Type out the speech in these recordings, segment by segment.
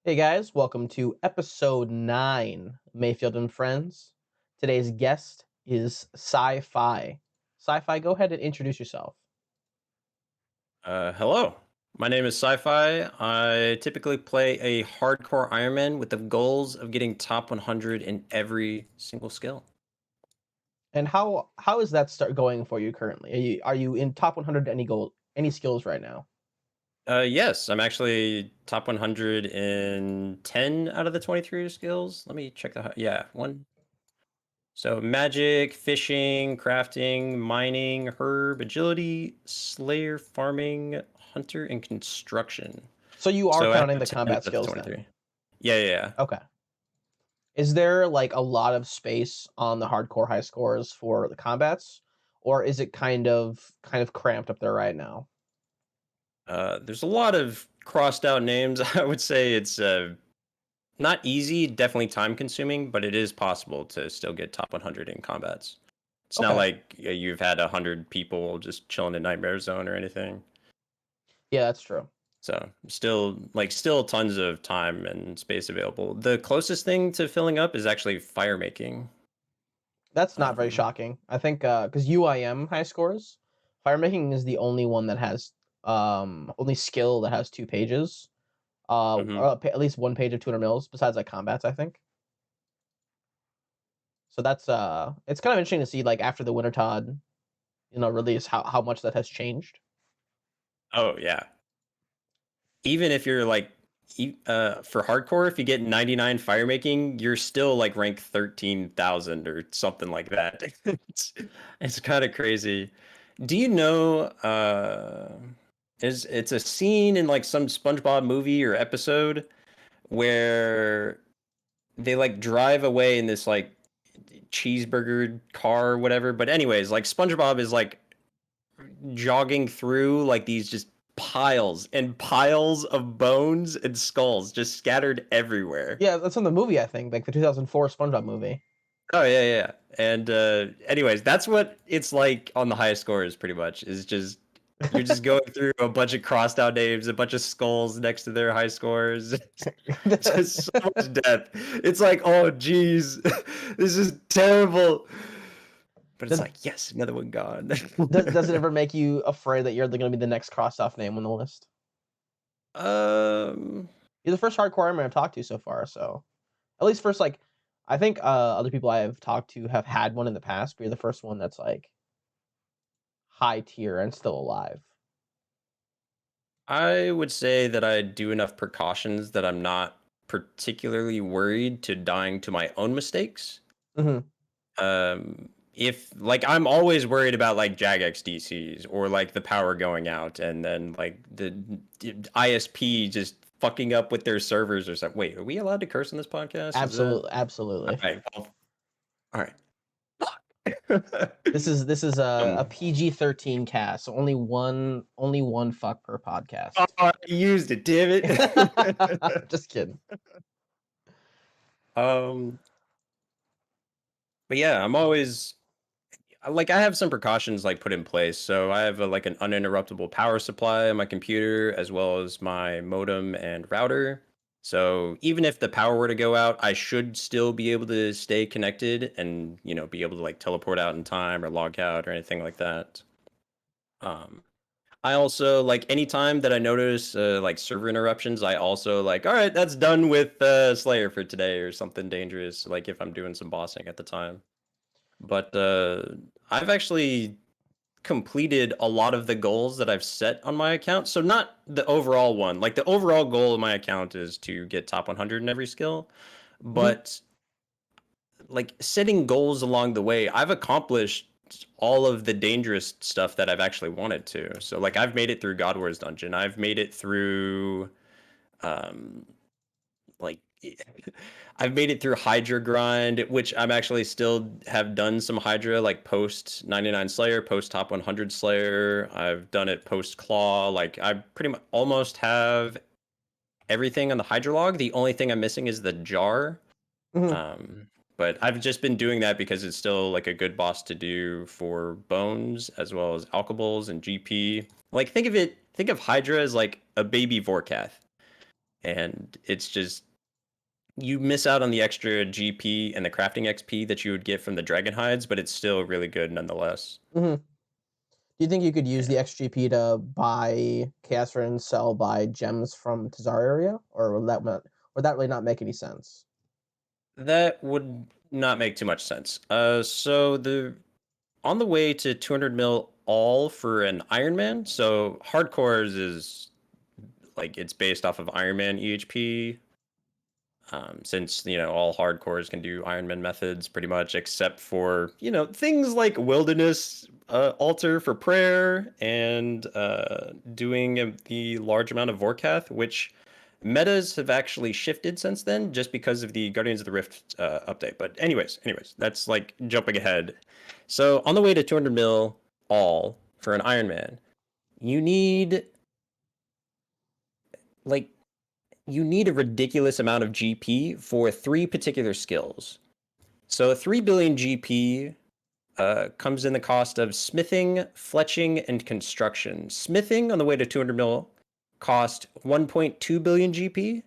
Hey guys, welcome to episode 9, Mayfield and Friends. Today's guest is SighPhy. SighPhy, go ahead and introduce yourself. Hello. My name is SighPhy. I typically play a hardcore Ironman with the goals of getting top 100 in every single skill. And how is that start going for you currently? Are you in top 100 any skills right now? Yes, I'm actually top 100 in 10 out of the 23 skills. Let me check the, yeah, one. So magic, fishing, crafting, mining, herb, agility, slayer, farming, hunter, and construction. So you are So I counting have the 10 combat out of the skills then. 23. Yeah, yeah, yeah. Okay. Is there like a lot of space on the hardcore high scores for the combats, or is it kind of cramped up there right now? There's a lot of crossed out names. I would say it's not easy, definitely time consuming, but it is possible to still get top 100 in combats. It's not Okay. like you've had 100 people just chilling in Nightmare Zone or anything. Yeah, that's true. So still tons of time and space available. The closest thing to filling up is actually fire making. That's not very Um, shocking. I think because UIM high scores, firemaking is the only one that has only skill that has 2 pages. mhm. At least 1 page of 200 mils besides like combats, I think. So that's it's kind of interesting to see like after the Wintertod, release how much that has changed. Oh yeah. Even if you're like for hardcore, if you get 99 fire making, you're still like rank 13,000 or something like that. It's kind of crazy. Do you know is it's a scene in like some SpongeBob movie or episode where they like drive away in this like cheeseburger car or whatever, but anyways, like SpongeBob is like jogging through like these just piles and piles of bones and skulls just scattered everywhere. Yeah, that's in the movie, I think, like the 2004 SpongeBob movie. Oh yeah, yeah. And anyways, that's what it's like on the highest scores pretty much. Is just you're just going through a bunch of crossed out names, a bunch of skulls next to their high scores. Just so much death. It's like, oh geez, this is terrible. But it's does, like, yes, another one gone. does it ever make you afraid that you're going to be the next crossed off name on the list? um You're the first hardcore I'm I've talked to so far, so at least first, like, I think other people I have talked to have had one in the past, but you're the first one that's like high tier and still alive. I would say that I do enough precautions that I'm not particularly worried to dying to my own mistakes. Hmm. If like I'm always worried about like Jagex DCs or like the power going out and then like the ISP just fucking up with their servers or something. Wait, are we allowed to curse on this podcast? Is that Absolutely, absolutely. all right? All right. Fuck. This is a um, PG-13 cast, so only one fuck per oh, podcast. I used it, damn it. Just kidding. um, but yeah, I'm always like I have some precautions like put in place. So I have like an uninterruptible power supply on my computer as well as my modem and router. So even if the power were to go out, I should still be able to stay connected and, be able to like teleport out in time or log out or anything like that. Um, I also like anytime that I notice like server interruptions, I also like, all right, that's done with Slayer for today or something dangerous, like if I'm doing some bossing at the time. But I've actually completed a lot of the goals that I've set on my account. So not the overall one. Like the overall goal of my account is to get top 100 in every skill, Hmm. but like setting goals along the way, I've accomplished all of the dangerous stuff that I've actually wanted to. So like I've made it through God Wars dungeon. I've made it through um like I've made it through Hydra grind, which I'm actually still have done some Hydra, like post 99 Slayer, post top 100 Slayer. I've done it post Claw. Like I pretty much almost have everything on the Hydra log. The only thing I'm missing is the jar. Hmm. Um, but I've just been doing that because it's still like a good boss to do for bones as well as alkables and GP. Like think of Hydra as like a baby Vorkath. and it's just you miss out on the extra GP and the crafting XP that you would get from the dragon hides, but it's still really good nonetheless. Hmm. Do you think you could use Yeah. the XGP to buy Caster and sell buy gems from Tazar area, or would that really not make any sense? That would not make too much sense. So the on the way to 200 mil all for an Iron Man. So hardcores is like it's based off of Iron Man EHP. Since all hardcores can do Iron Man methods pretty much, except for things like wilderness altar for prayer and doing the large amount of Vorkath, which metas have actually shifted since then, just because of the Guardians of the Rift update. But anyways, that's like jumping ahead. So on the way to 200 mil all for an Iron Man, you need like you need a ridiculous amount of GP for three particular skills. So 3 billion GP comes in the cost of smithing, fletching, and construction. Smithing on the way to 200 mil cost 1.2 billion GP.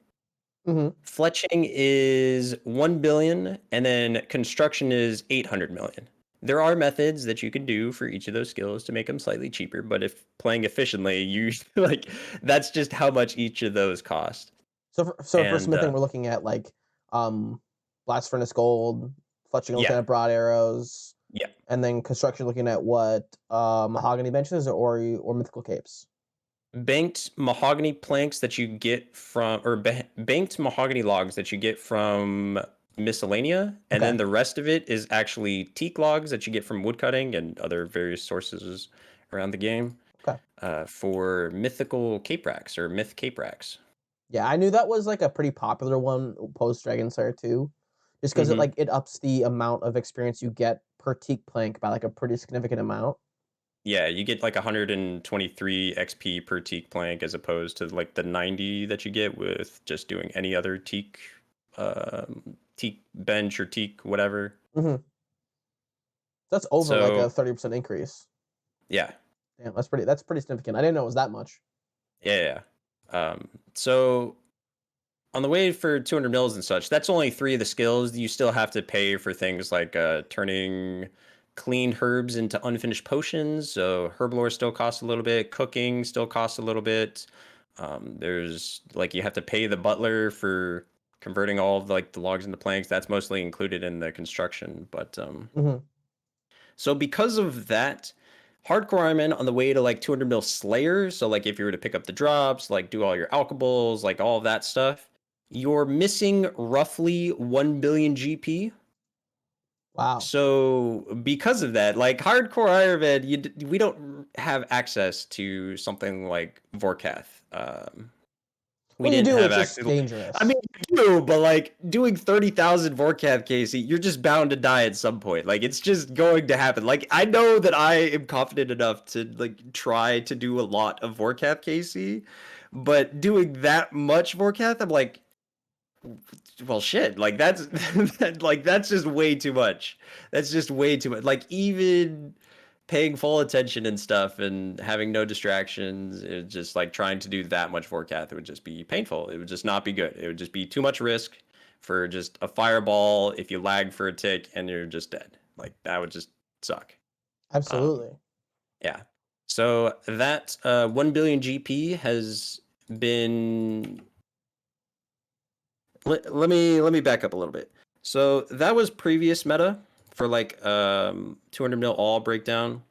Hmm. Fletching is 1 billion, and then construction is 800 million. There are methods that you can do for each of those skills to make them slightly cheaper, but if playing efficiently, you like that's just how much each of those cost. So for And smithing, we're looking at like um, blast furnace gold, fletching looking yeah, at broad arrows, yeah. and then construction looking at what mahogany benches or mythical capes. Banked mahogany planks that you get from, or banked mahogany logs that you get from miscellanea, and Okay, then the rest of it is actually teak logs that you get from woodcutting and other various sources around the game okay. for mythical cape racks or myth cape racks. Yeah, I knew that was like a pretty popular one post Dragon Slayer 2, just because Hmm. it ups the amount of experience you get per teak plank by like a pretty significant amount. Yeah, you get like 123 XP per teak plank as opposed to like the 90 that you get with just doing any other teak bench or teak whatever. Hmm. That's over like a So 30% increase. yeah, Damn, that's pretty significant. I didn't know it was that much. yeah. So on the way for 200 mils and such, that's only three of the skills. You still have to pay for things like turning cleaned herbs into unfinished potions. So herblore still costs a little bit. Cooking still costs a little bit. There's like you have to pay the butler for converting all of like the logs into planks. That's mostly included in the construction. But Hmm. so because of that, hardcore Iron Man on the way to like 200 mil Slayer. So like if you were to pick up the drops, like do all your alchables, like all of that stuff, you're missing roughly 1 billion GP. Wow. So because of that, like hardcore Iron Man, we don't have access to something like Vorkath. We Well, you didn't do. have It's just access. I mean, dangerous. you do, but like doing 30,000 Vorkath, Casey, you're just bound to die at some point. Like it's just going to happen. Like I know that I am confident enough to like try to do a lot of Vorkath, Casey, but doing that much Vorkath, I'm like, well, shit. Like that's like that's just way too much. That's just way too much. Like even paying full attention and stuff and having no distractions, it just like trying to do that much forecast, it would just be painful. It would just not be good. It would just be too much risk for just a fireball if you lag for a tick and you're just dead. Like that would just suck. Um, Absolutely. yeah. So that 1 billion GP has been let me back up a little bit. So that was previous meta for like 200 mil all breakdown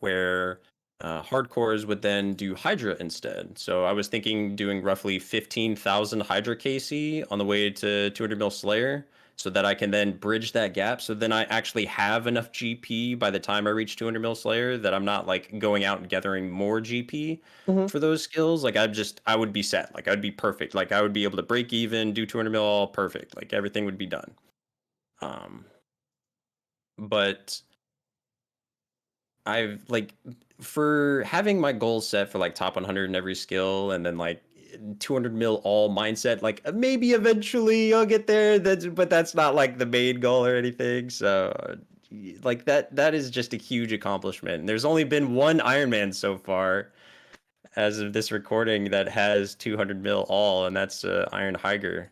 where hardcores would then do Hydra instead. So I was thinking doing roughly 15,000 Hydra KC on the way to 200 mil Slayer so that I can then bridge that gap. So then I actually have enough GP by the time I reach 200 mil Slayer that I'm not like going out and gathering more GP Hmm. for those skills. Like I would be set. Like I'd be perfect. Like I would be able to break even, do 200 mil all perfect. Like everything would be done. Um, but I've like for having my goals set for like top 100 in every skill and then like 200 mil all mindset like maybe eventually I'll get there but that's not like the main goal or anything so like that is just a huge accomplishment and there's only been one Iron Man so far as of this recording that has 200 mil all, and that's Iron Higer.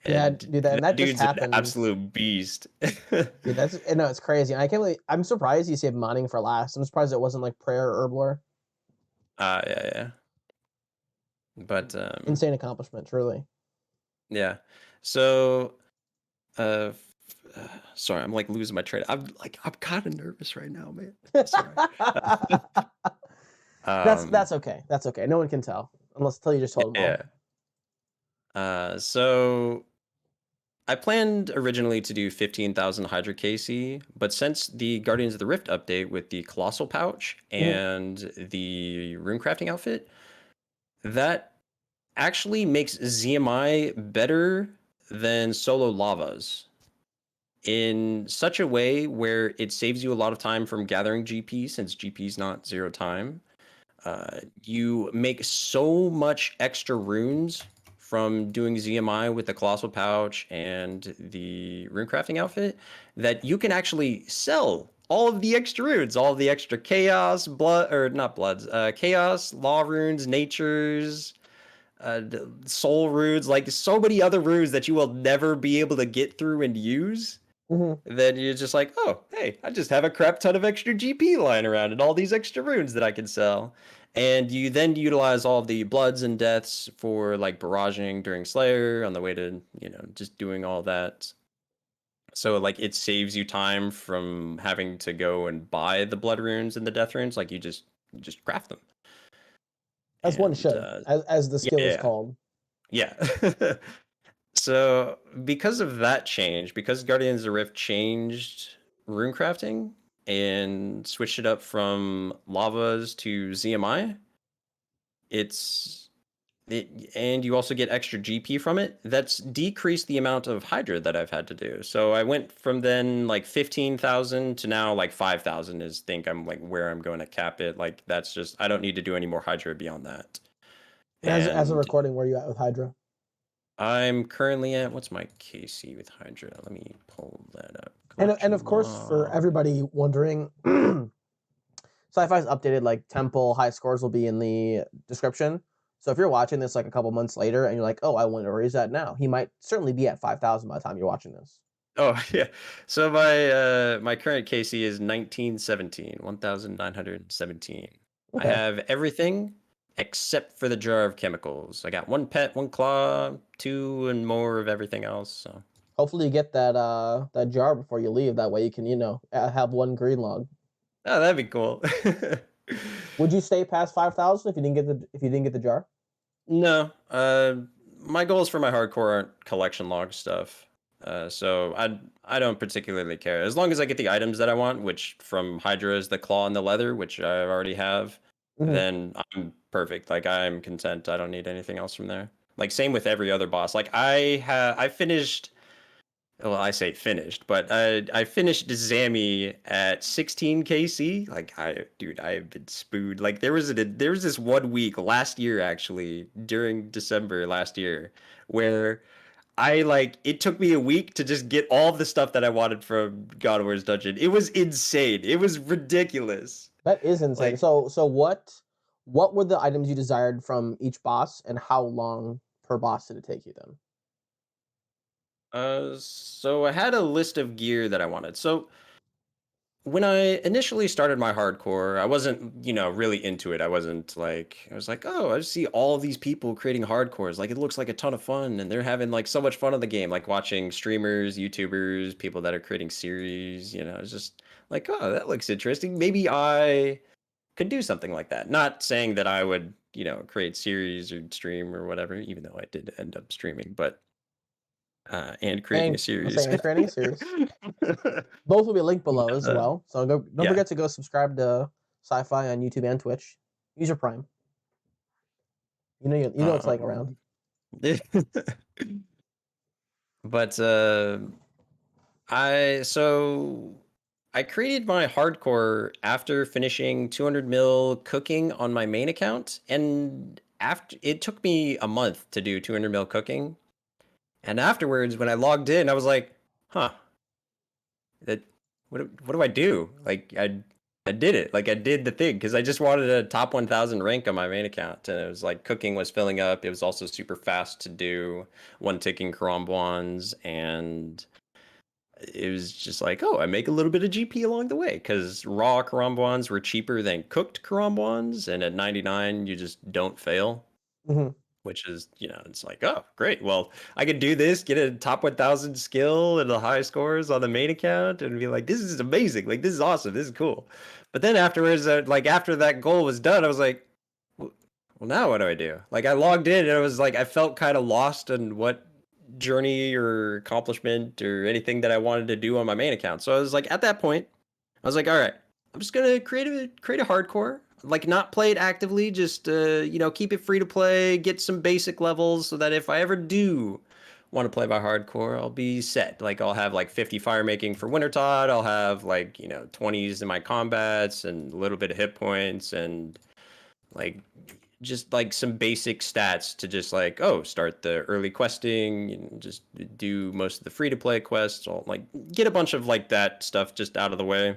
Yeah, And dude, and that that just dude's an happened. absolute beast. Dude, that's no, it's crazy. I can't believe I'm surprised you saved mining for last. I'm surprised it wasn't like prayer or herblore. Yeah, yeah. But Insane accomplishment, truly. yeah. So uh, sorry, I'm like losing my train. I'm kind of nervous right now, man. Sorry. That's Um, okay. That's okay. No one can tell unless till you just told them all. yeah. So I planned originally to do 15,000 Hydra KC, but since the Guardians of the Rift update with the Colossal Pouch Mhm. and the Runecrafting outfit, that actually makes ZMI better than solo lavas in such a way where it saves you a lot of time from gathering GP since GP is not zero time. You make so much extra runes from doing ZMI with the Colossal Pouch and the Runecrafting outfit that you can actually sell all of the extra runes, all of the extra chaos, blood, or not bloods, chaos, law runes, natures, soul runes, like so many other runes that you will never be able to get through and use. Mhm. Then you're just like, oh, hey, I just have a crap ton of extra GP lying around and all these extra runes that I can sell. And you then utilize all the bloods and deaths for like barraging during Slayer on the way to, just doing all that. So like it saves you time from having to go and buy the blood runes and the death runes. Like you just craft them. As one And should, as the yeah, skill is yeah, called. yeah. So, because of that change, because Guardians of the Rift changed runecrafting and switched it up from lavas to ZMI, it's and you also get extra GP from it. That's decreased the amount of Hydra that I've had to do. So I went from then like 15,000 to now like 5,000 is think I'm like where I'm going to cap it. Like that's just I don't need to do any more Hydra beyond that. As a And recording, where you at with Hydra? I'm currently at what's my KC with Hydra? Let me pull that up. And of Collection course, for log. everybody wondering, SighPhy's updated like temple high scores will be in the description. So if you're watching this like a couple months later and you're like, oh, I wonder where he's at now, he might certainly be at 5,000 by the time you're watching this. Oh yeah. So my current KC is 1917, 1917. I Okay. have everything except for the jar of chemicals. I got one pet, one claw, two and more of everything else. So Hopefully you get that jar before you leave. That way you can have one green log. oh, that'd be cool. Would you stay past 5,000 if you didn't get the jar? No, my goals for my hardcore aren't collection log stuff. So I don't particularly care as long as I get the items that I want, which from Hydra is the claw and the leather, which I already have. Mm-hmm. Then I'm perfect. Like I'm content. I don't need anything else from there. Like same with every other boss. Like I finished. Well, I say finished, but I finished Zammy at 16 KC. Like dude, I have been spooned. Like there was this 1 week last year actually during December last year where I like it took me a week to just get all the stuff that I wanted from God of War's dungeon. It was insane. It was ridiculous. That is insane. Like So what were the items you desired from each boss, and how long per boss did it take you then? so I had a list of gear that I wanted. So when I initially started my hardcore, I wasn't, really into it. I wasn't like, I was like, oh, I see all of these people creating hardcores. Like, it looks like a ton of fun, and they're having like so much fun on the game. Like watching streamers, YouTubers, people that are creating series. It's just like, oh, that looks interesting. Maybe I could do something like that. Not saying that I would, create series or stream or whatever, even though I did end up streaming, but and creating a And I'm series. saying and creating a series. Both will be linked below as Uh, well. So don't yeah. forget to go subscribe to SighPhy on YouTube and Twitch. Use your Prime. You know it's like around. Um, but I created my hardcore after finishing 200 mil cooking on my main account, and after it took me a month to do 200 mil cooking, and afterwards when I logged in, I was like, huh, that what do I do? Like I did it. Like I did the thing because I just wanted a top 1000 rank on my main account, and it was like cooking was filling up. It was also super fast to do one ticking karambwans, and it was just like, oh, I make a little bit of GP along the way because raw karambwans were cheaper than cooked karambwans, and at 99 you just don't fail, Hmm. which is, it's like, oh, great. Well, I could do this, get a top 1000 skill and the high scores on the main account and be like, this is amazing. Like, this is awesome. This is cool. But then afterwards, like, after that goal was done, I was like, well, now what do I do? Like, I logged in and I was like, I felt kind of lost in what journey or accomplishment or anything that I wanted to do on my main account. So I was like, at that point, I was like, all right, I'm just gonna create a hardcore, like not play it actively, just keep it free to play, get some basic levels, so that if I ever do want to play by hardcore, I'll be set. Like I'll have like 50 fire making for Wintertod, I'll have like 20s in my combats and a little bit of hit points and like just like some basic stats to just like start the early questing and just do most of the free to play quests. I'll like get a bunch of like that stuff just out of the way.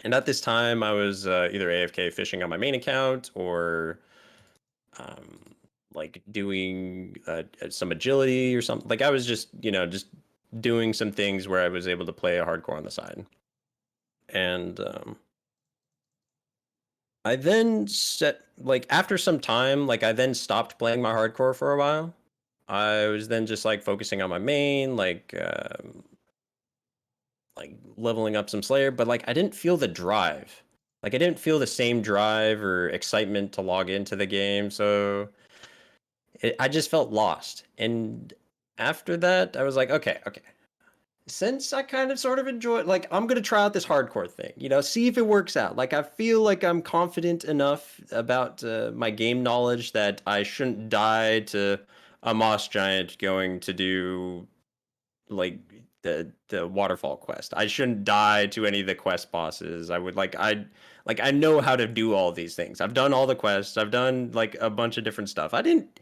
And at this time, I was either AFK fishing on my main account or um, like doing some agility or something. Like I was just doing some things where I was able to play a hardcore on the side. And I then set like after some time, like I then stopped playing my hardcore for a while. I was then just like focusing on my main, like leveling up some Slayer, but like I didn't feel the drive. Like I didn't feel the same drive or excitement to log into the game, so I just felt lost. And after that, I was like, okay. Since I kind of sort of enjoy, like I'm gonna try out this hardcore thing, see if it works out. Like I feel like I'm confident enough about my game knowledge that I shouldn't die to a moss giant going to do like the waterfall quest. I shouldn't die to any of the quest bosses. I know how to do all these things. I've done all the quests. I've done like a bunch of different stuff. I didn't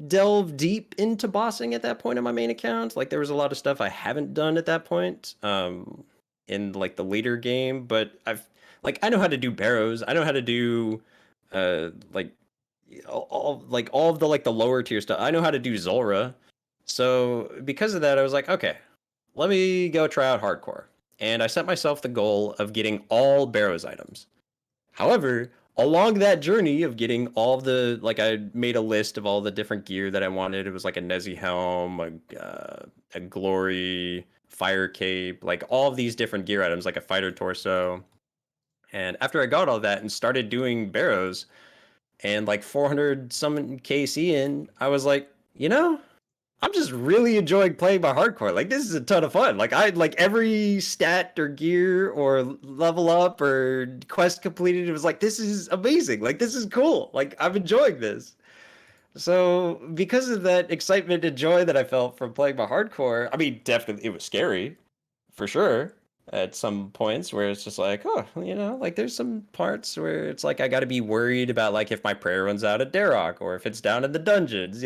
delve deep into bossing at that point on my main account. Like there was a lot of stuff I haven't done at that point in like the later game, but I know how to do barrows. I know how to do like all of the like the lower tier stuff. I know how to do Zulrah. So because of that, I was like, okay, let me go try out hardcore. And I set myself the goal of getting all Barrows items. However, along that journey of getting all of the, like, I made a list of all the different gear that I wanted. It was like a Nezi helm, a glory, fire cape, like all of these different gear items, like a fighter torso. And after I got all that and started doing Barrows and like 400 some KC in, I was like, I'm just really enjoying playing my hardcore. Like this is a ton of fun. Like I like every stat or gear or level up or quest completed. It was like this is amazing. Like this is cool. Like I'm enjoying this. So because of that excitement and joy that I felt from playing my hardcore, I mean, definitely it was scary for sure at some points where it's just like, oh, like there's some parts where it's like I got to be worried about like if my prayer runs out of Darok or if it's down in the dungeons,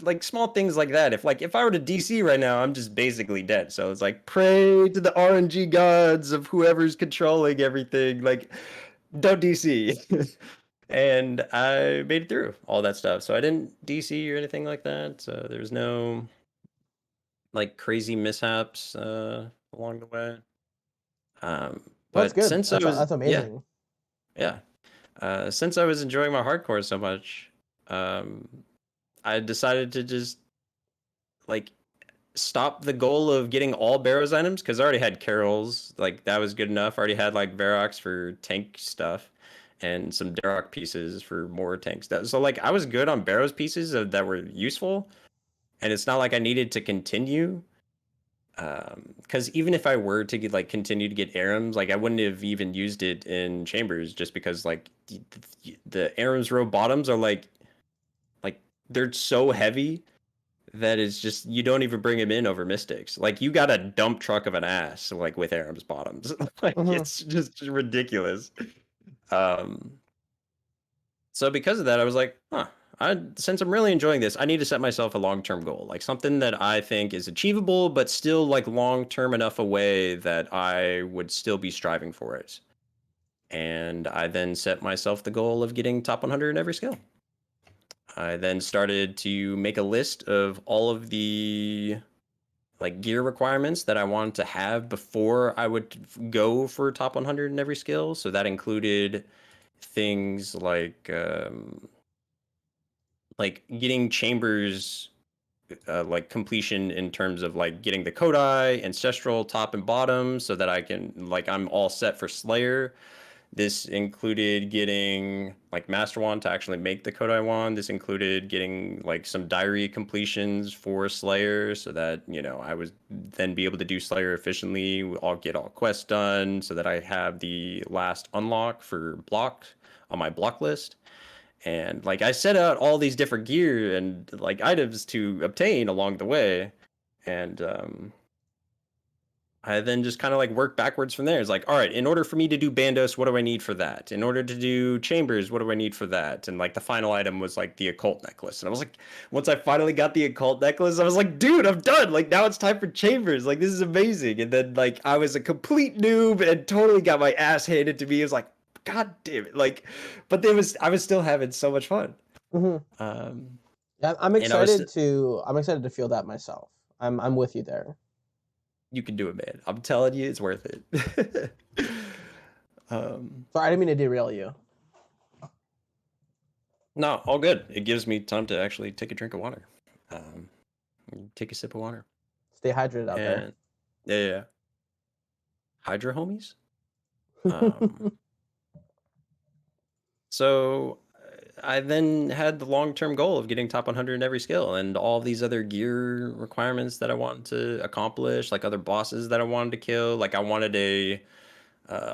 like small things like that. If I were to DC right now, I'm just basically dead. So it's like pray to the RNG gods of whoever's controlling everything. Like don't DC. And I made it through all that stuff. So I didn't DC or anything like that. So there was no like crazy mishaps along the way. Well, that's But good. since I was, That's yeah, amazing. yeah, since I was enjoying my hardcore so much, I decided to just like stop the goal of getting all Barrows items because I already had Carol's, like that was good enough. I already had like Varrox for tank stuff and some Darok pieces for more tank stuff. So like I was good on Barrows pieces that were useful, and it's not like I needed to continue. Because even if I were to get like continue to get Arums, like I wouldn't have even used it in chambers just because like the Arums row bottoms are like they're so heavy that it's just you don't even bring him in over mystics. Like you got a dump truck of an ass like with Arums bottoms. Like Hmm. it's just ridiculous. Um, so because of that, I was like, huh. Since I'm really enjoying this, I need to set myself a long-term goal, like something that I think is achievable, but still like long-term enough away that I would still be striving for it. And I then set myself the goal of getting top 100 in every skill. I then started to make a list of all of the like gear requirements that I wanted to have before I would go for top 100 in every skill. So that included things like getting chambers like completion in terms of like getting the Kodai, ancestral top and bottom, so that I can like I'm all set for Slayer. This included getting like Master Wand to actually make the Kodai Wand. This included getting like some diary completions for Slayer so that, I would then be able to do Slayer efficiently. I'll get all quests done so that I have the last unlock for block on my block list. And like I set out all these different gear and like items to obtain along the way. And I then just kind of like work backwards from there. It's like, all right, in order for me to do Bandos, what do I need for that? In order to do Chambers, what do I need for that? And like the final item was like the occult necklace. And I was like, once I finally got the occult necklace, I was like, dude, I'm done. Like now it's time for Chambers. Like this is amazing. And then like I was a complete noob and totally got my ass handed to me. It was like, God damn it. Like, but I was still having so much fun. Mm-hmm. Um, Yeah, I'm and I was excited to. I'm excited to feel that myself. I'm with you there. You can do it, man. I'm telling you, it's worth it. um, Sorry, I didn't mean to derail you. no, all good. It gives me time to actually take a drink of water. Um, take a sip of water. Stay hydrated out there. And yeah. Hydra homies. Um, so I then had the long-term goal of getting top 100 in every skill and all these other gear requirements that I wanted to accomplish, like other bosses that I wanted to kill. Like I wanted a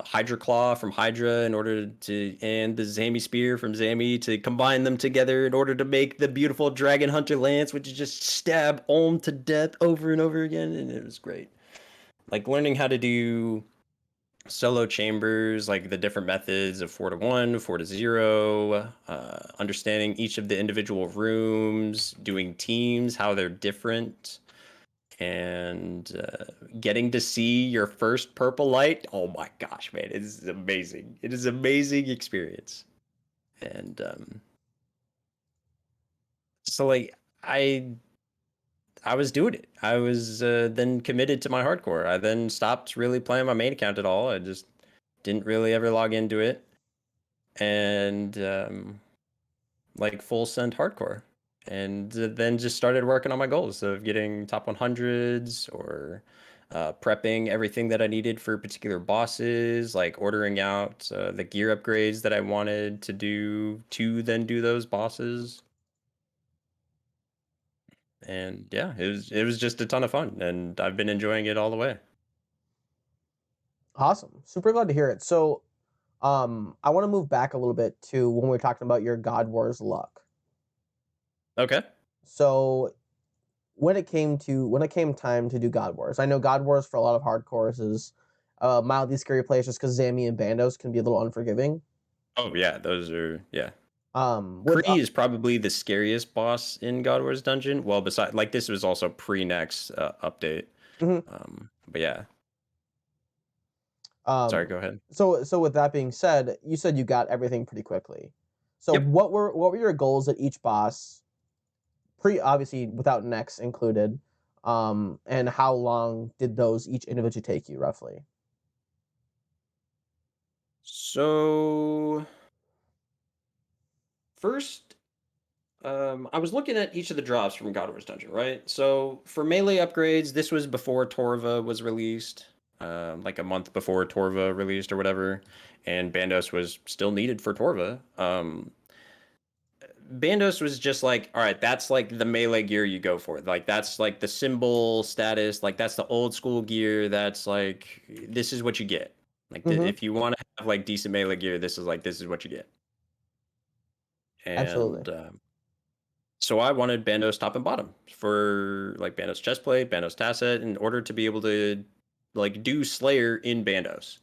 Hydra Claw from Hydra in order to, and the Zami Spear from Zami to combine them together in order to make the beautiful Dragon Hunter Lance, which is just stab Olm to death over and over again. And it was great. Like learning how to do solo chambers, like the different methods of 4 to 1, 4 to 0, understanding each of the individual rooms, doing teams, how they're different, and getting to see your first purple light. Oh my gosh, man, it is amazing. It is an amazing experience. And so like I was doing it. I was then committed to my hardcore. I then stopped really playing my main account at all. I just didn't really ever log into it. And like full send hardcore. And then just started working on my goals of getting top 100s or prepping everything that I needed for particular bosses, like ordering out the gear upgrades that I wanted to do to then do those bosses. And yeah, it was just a ton of fun, and I've been enjoying it all the way. Awesome. Super glad to hear it. So, I want to move back a little bit to when we were talking about your God Wars luck. Okay. So, when it came time to do God Wars, I know God Wars for a lot of hardcores is mildly scary place just because Zami and Bandos can be a little unforgiving. Oh yeah, those are yeah. With Kree is probably the scariest boss in God Wars Dungeon. Well, besides, like this was also pre-next update. mhm. But yeah, sorry, um, go ahead. so with that being said, you said you got everything pretty quickly. So Yep. what were your goals at each boss? Pre obviously without next included. And how long did those each individually take you roughly? So first, I was looking at each of the drops from God Wars Dungeon, right? So for melee upgrades, this was before Torva was released, like a month before Torva released or whatever, and Bandos was still needed for Torva. Bandos was just like, all right, that's like the melee gear you go for. Like that's like the symbol status, like that's the old school gear. That's like this is what you get. Like Mm-hmm. if you want to have like decent melee gear, this is what you get. Absolutely. And so I wanted Bandos top and bottom for like Bandos chestplate, Bandos tasset, in order to be able to like do Slayer in Bandos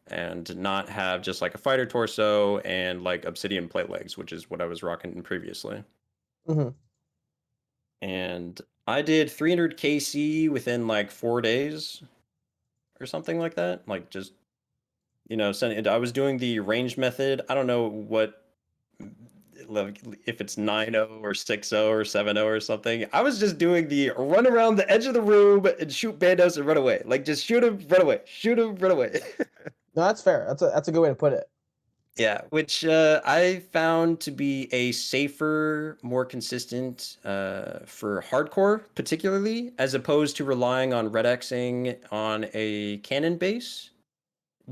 and not have just like a fighter torso and like obsidian plate legs, which is what I was rocking previously. Mm-hmm. And I did 300 KC within like 4 days or something like that. Like just I was doing the range method. I don't know what, like, if it's 9-0 or 6-0 or 7-0 or something. I was just doing the run around the edge of the room and shoot bandos and run away. Like, just shoot him, run away, shoot him, run away. No, that's fair. That's a good way to put it. Yeah, which I found to be a safer, more consistent for hardcore, particularly, as opposed to relying on red Xing on a cannon base.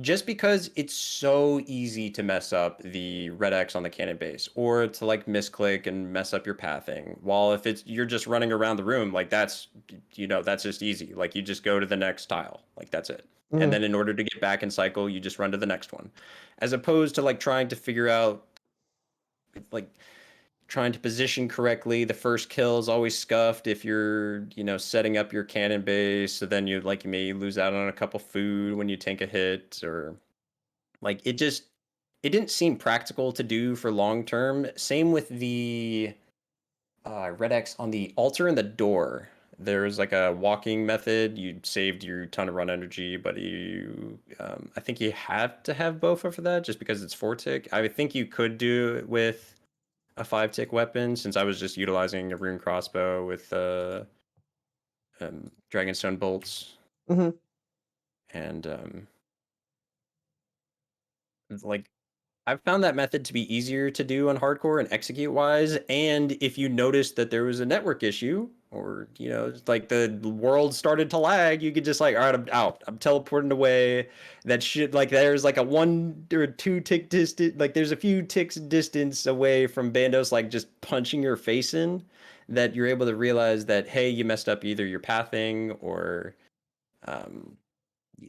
Just because it's so easy to mess up the red X on the cannon base, or to like misclick and mess up your pathing. While if it's you're just running around the room, like that's just easy. Like you just go to the next tile, like that's it. And Hmm. then in order to get back in cycle, you just run to the next one. As opposed to like trying to figure out, like, trying to position correctly. The first kill is always scuffed if you're, setting up your cannon base. So then you may lose out on a couple food when you tank a hit, or like it didn't seem practical to do for long term. Same with the Red X on the altar and the door. There's like a walking method. You saved your ton of run energy, but I think you have to have Bofa for that just because it's 4 tick. I think you could do it with a 5 tick weapon, since I was just utilizing a rune crossbow with Dragonstone bolts, Hmm. and like I've found that method to be easier to do on hardcore and execute wise. And if you notice that there was a network issue, or like the world started to lag, you could just like, all right, I'm out. I'm teleporting away. That shit, like there's like a 1 or 2 tick distance, like there's a few ticks distance away from Bandos, like just punching your face in. That you're able to realize that, hey, you messed up either your pathing, or um,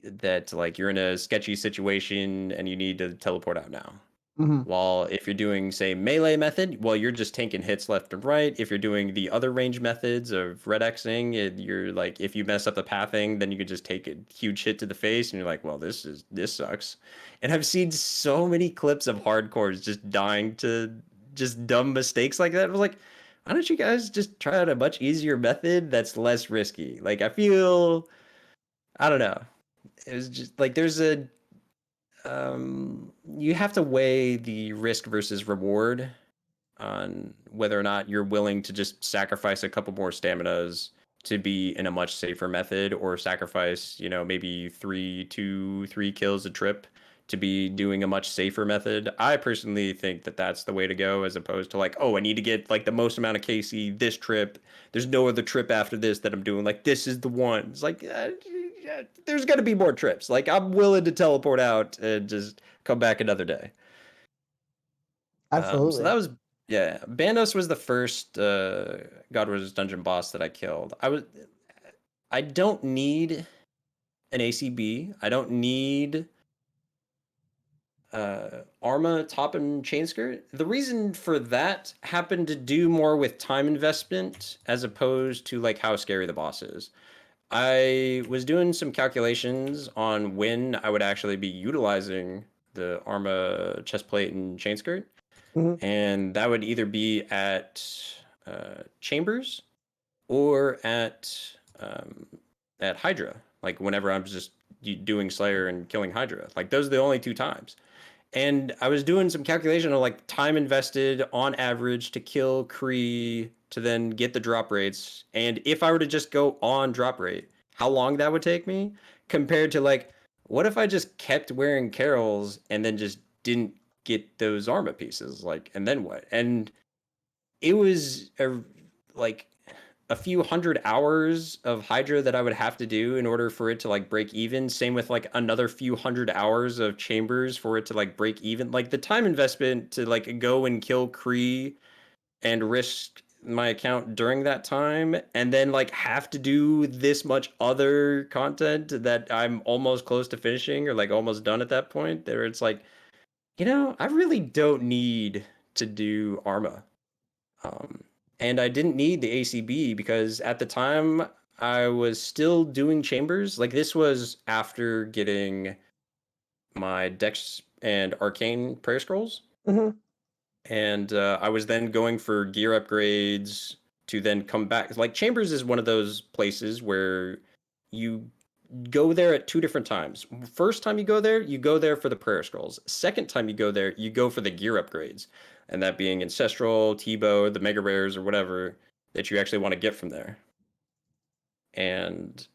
that like you're in a sketchy situation and you need to teleport out now. Hmm. While if you're doing, say, melee method, well, you're just taking hits left and right. If you're doing the other range methods of red Xing, you're like, if you mess up the pathing, then you could just take a huge hit to the face, and you're like, well, this sucks. And I've seen so many clips of hardcores just dying to just dumb mistakes like that. I was like, why don't you guys just try out a much easier method that's less risky? Like, I don't know. It was just like you have to weigh the risk versus reward on whether or not you're willing to just sacrifice a couple more staminas to be in a much safer method, or sacrifice, maybe 3 kills a trip to be doing a much safer method. I personally think that that's the way to go, as opposed to like, oh, I need to get like the most amount of KC this trip. There's no other trip after this that I'm doing. Like, this is the one. It's like, yeah, there's got to be more trips. Like, I'm willing to teleport out and just come back another day. So Absolutely. that was, yeah. Bandos was the first God Wars Dungeon boss that I killed. I don't need an ACB. I don't need Arma top and chain skirt. The reason for that happened to do more with time investment as opposed to like how scary the boss is. I was doing some calculations on when I would actually be utilizing the Arma chest plate and chain skirt, Hmm. and that would either be at Chambers, or um, at Hydra. Like whenever I'm just doing Slayer and killing Hydra, like those are the only 2 times. And I was doing some calculation of like time invested on average to kill Kree to then get the drop rates, and if I were to just go on drop rate, how long that would take me, compared to like, what if I just kept wearing Carols and then just didn't get those Arma pieces, like, and then what? And it was like a few hundred hours of Hydra that I would have to do in order for it to like break even. Same with like another few hundred hours of Chambers for it to like break even. Like the time investment to like go and kill Kree and risk my account during that time, and then like have to do this much other content that I'm almost close to finishing, or like almost done at that point, there it's like, I really don't need to do Arma. Um, and I didn't need the ACB because at the time I was still doing chambers. Like, this was after getting my Dex and Arcane prayer scrolls, Hmm. and I was then going for gear upgrades to then come back. Like, chambers is one of those places where you go there at two different times. First time you go there for the prayer scrolls. Second time you go there, you go for the gear upgrades, and that being ancestral, Tebow, the mega rares, or whatever that you actually want to get from there. And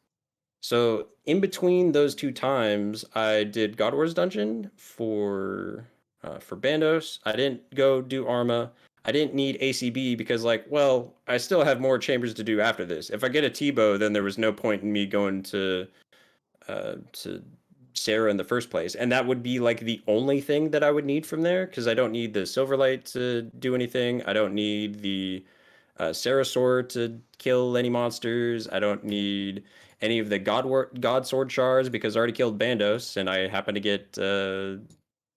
so in between those two times, I did God Wars Dungeon for Bandos. I didn't go do Arma. I didn't need ACB because, like, well, I still have more chambers to do after this. If I get a Tebow, then there was no point in me going to Sarah in the first place, and that would be like the only thing that I would need from there because I don't need the Silverlight to do anything. I don't need the Sarah sword to kill any monsters. I don't need any of the God sword shards because I already killed Bandos, and I happen to get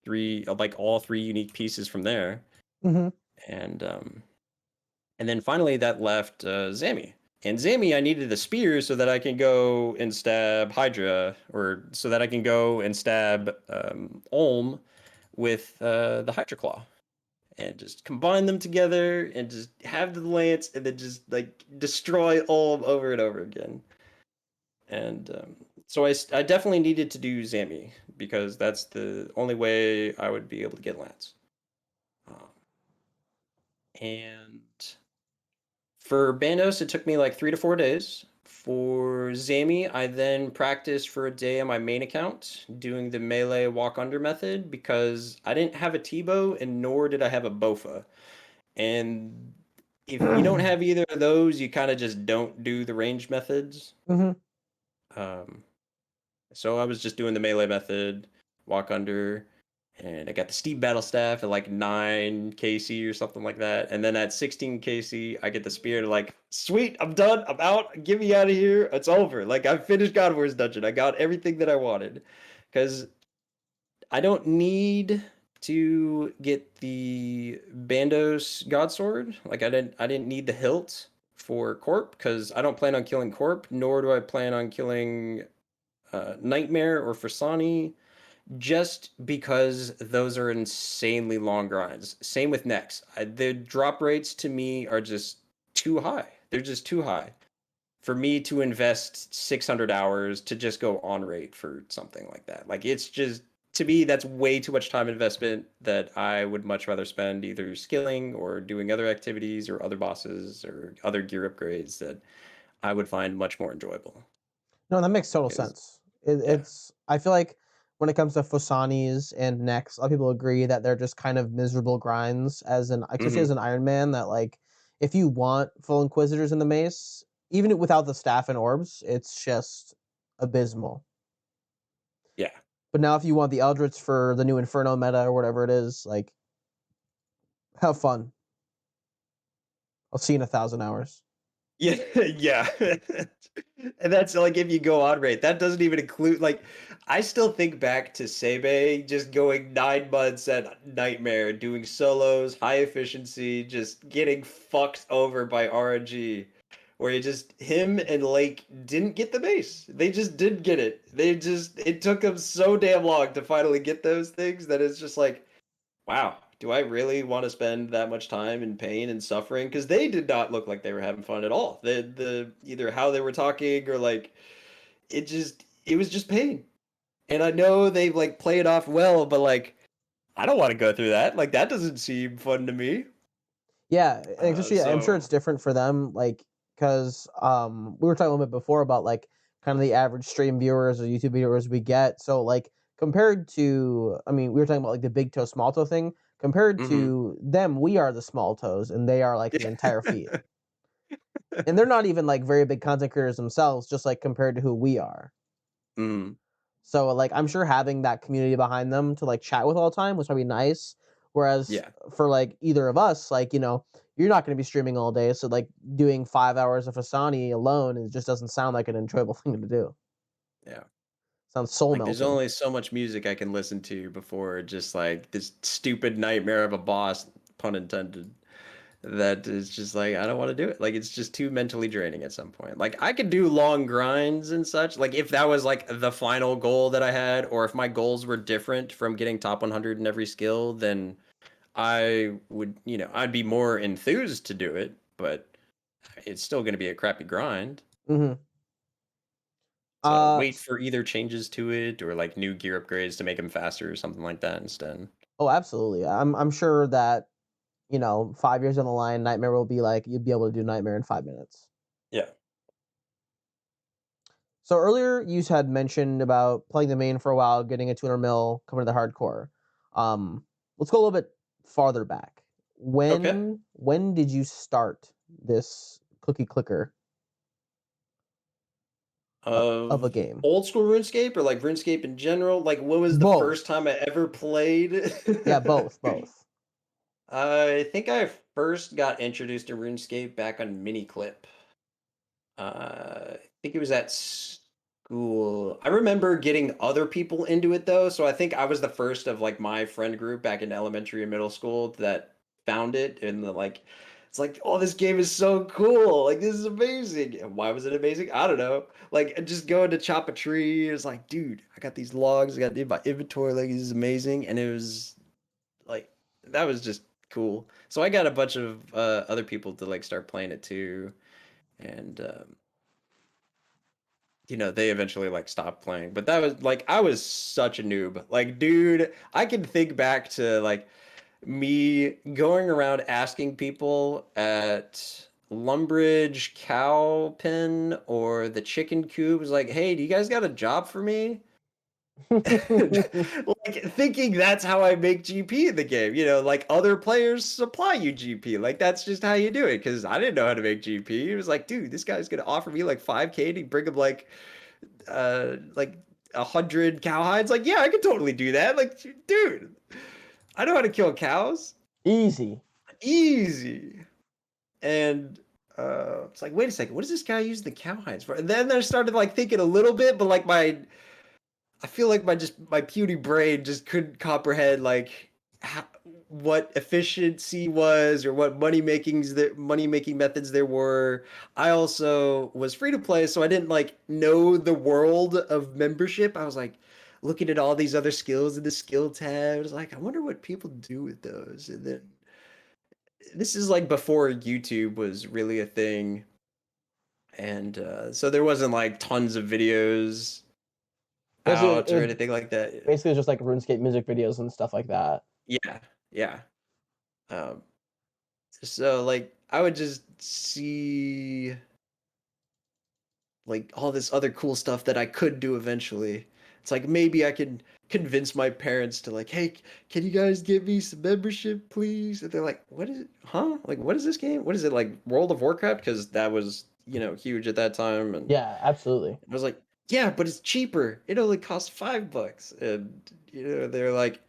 three like all three unique pieces from there. Mm-hmm. And and then finally that left Zami. And Zami, I needed a spear so that I can go and stab Hydra, or so that I can go and stab Olm with the Hydra Claw, and just combine them together and just have the lance and then just like destroy Olm over and over again. And so I definitely needed to do Zami because that's the only way I would be able to get lance. Um, and For Bandos, it took me like 3 to 4 days. For Zami, I then practiced for a day on my main account doing the melee walk under method because I didn't have a T-bow and nor did I have a Bofa. And if you don't have either of those, you kind of just don't do the range methods. Mm-hmm. Um, so I was just doing the melee method, walk under, and I got the steep battle staff at like 9 KC or something like that. And then at 16 KC, I get the spear. Like, sweet, I'm done. I'm out. Get me out of here. It's over. Like, I finished God Wars Dungeon. I got everything that I wanted. Because I don't need to get the Bandos God Sword. Like, I didn't need the hilt for Corp because I don't plan on killing Corp, nor do I plan on killing Nightmare or Fasani just because those are insanely long grinds. Same with Nex. The drop rates to me are just too high. They're just too high for me to invest 600 hours to just go on rate for something like that. Like it's just to me that's way too much time investment that I would much rather spend either skilling or doing other activities or other bosses or other gear upgrades that I would find much more enjoyable. No, that makes total Because sense. yeah. It's I feel like when it comes to Fosanis and Nex, a lot of people agree that they're just kind of miserable grinds as an especially Hmm. as an Iron Man that like if you want full Inquisitors in the mace, even without the staff and orbs, it's just abysmal. Yeah. But now if you want the Eldritch for the new Inferno meta or whatever it is, like have fun. I'll see you in 1,000 hours. Yeah, yeah. And that's like if you go on rate. That doesn't even include like I still think back to Sebe just going 9 months at Nightmare, doing solos, high efficiency, just getting fucked over by RNG. Where you just him and Lake didn't get the base. They just didn't get it. It took them so damn long to finally get those things that it's just like wow, do I really want to spend that much time in pain and suffering? Because they did not look like they were having fun at all. The either how they were talking or like it was just pain. And I know they like play it off well, but like I don't want to go through that. Like that doesn't seem fun to me. Yeah, and especially I'm sure it's So different for them, like because we were talking a little bit before about like kind of the average stream viewers or YouTube viewers we get. So like compared to, I mean, we were talking about like the big toe small toe thing. Compared hmm. to them, we are the small toes, and they are like the entire feet. And they're not even like very big content creators themselves, just like compared to who we are. Mm, So like I'm sure having that community behind them to like chat with all the time was probably nice. Whereas yeah, for like either of us, like, you're not going to be streaming all day. So like doing 5 hours of Asani alone, it just doesn't sound like an enjoyable thing to do. yeah. Sounds soul Like there's melting. only so much music I can listen to before just like this stupid nightmare of a boss, pun intended. That is just like I don't want to do it. Like it's just too mentally draining at some point. Like I could do long grinds and such. Like if that was like the final goal that I had, or if my goals were different from getting top 100 in every skill, then I would, I'd be more enthused to do it. But it's still going to be a crappy grind. Hmm. So Uh, wait for either changes to it or like new gear upgrades to make them faster or something like that instead. oh, absolutely. I'm sure that 5 years down the line, Nightmare will be like you'd be able to do Nightmare in 5 minutes. Yeah. So earlier you had mentioned about playing the main for a while, getting a 200 mil, coming to the hardcore. Let's go a little bit farther back. Okay. When did you start this cookie clicker of a Of game? old school RuneScape or like RuneScape in general? Like, what was the first Both. time I ever played? Yeah, both, both. I think I first got introduced to RuneScape back on Miniclip. I think it was at school. I remember getting other people into it though, so I think I was the first of like my friend group back in elementary and middle school that found it and like it's like, oh, this game is so cool. Like this is amazing. And why was it amazing? I don't know. Like just going to chop a tree, it was like, dude, I got these logs, I got my inventory, like this is amazing. And it was like that was just cool. So I got a bunch of other people to like start playing it too. And they eventually like stopped playing. But that was like I was such a noob. Like, dude, I can think back to like me going around asking people at Lumbridge Cow Pen or the Chicken Coop was like, "Hey, do you guys got a job for me?" Like thinking that's how I make GP in the game. Like other players supply you GP. Like that's just how you do it. Because I didn't know how to make GP. It was like, dude, this guy's gonna offer me like 5K to bring him like 100 cowhides. Like, yeah, I could totally do that. Like, dude, I know how to kill cows. Easy. Easy. And it's like, wait a second, what does this guy use the cowhides for? And then I started like thinking a little bit, but like I feel like my puny brain just couldn't comprehend like what efficiency was or what money making methods there were. I also was free to play, so I didn't like know the world of membership. I was like looking at all these other skills in the skill tab. I was like, I wonder what people do with those. And then this is like before YouTube was really a thing, and so there wasn't like tons of videos Basically, out it or was anything like that. basically just like RuneScape music videos and stuff like that. Yeah, yeah. Um, so like I would just see like all this other cool stuff that I could do eventually. It's like maybe I can convince my parents to like, hey, can you guys give me some membership, please? And they're like, what is it? Huh? Like, what is this game? What is it like World of Warcraft? Because that was, huge at that time. And Yeah, absolutely. I was like, yeah, but it's cheaper. It only costs $5. And they're like,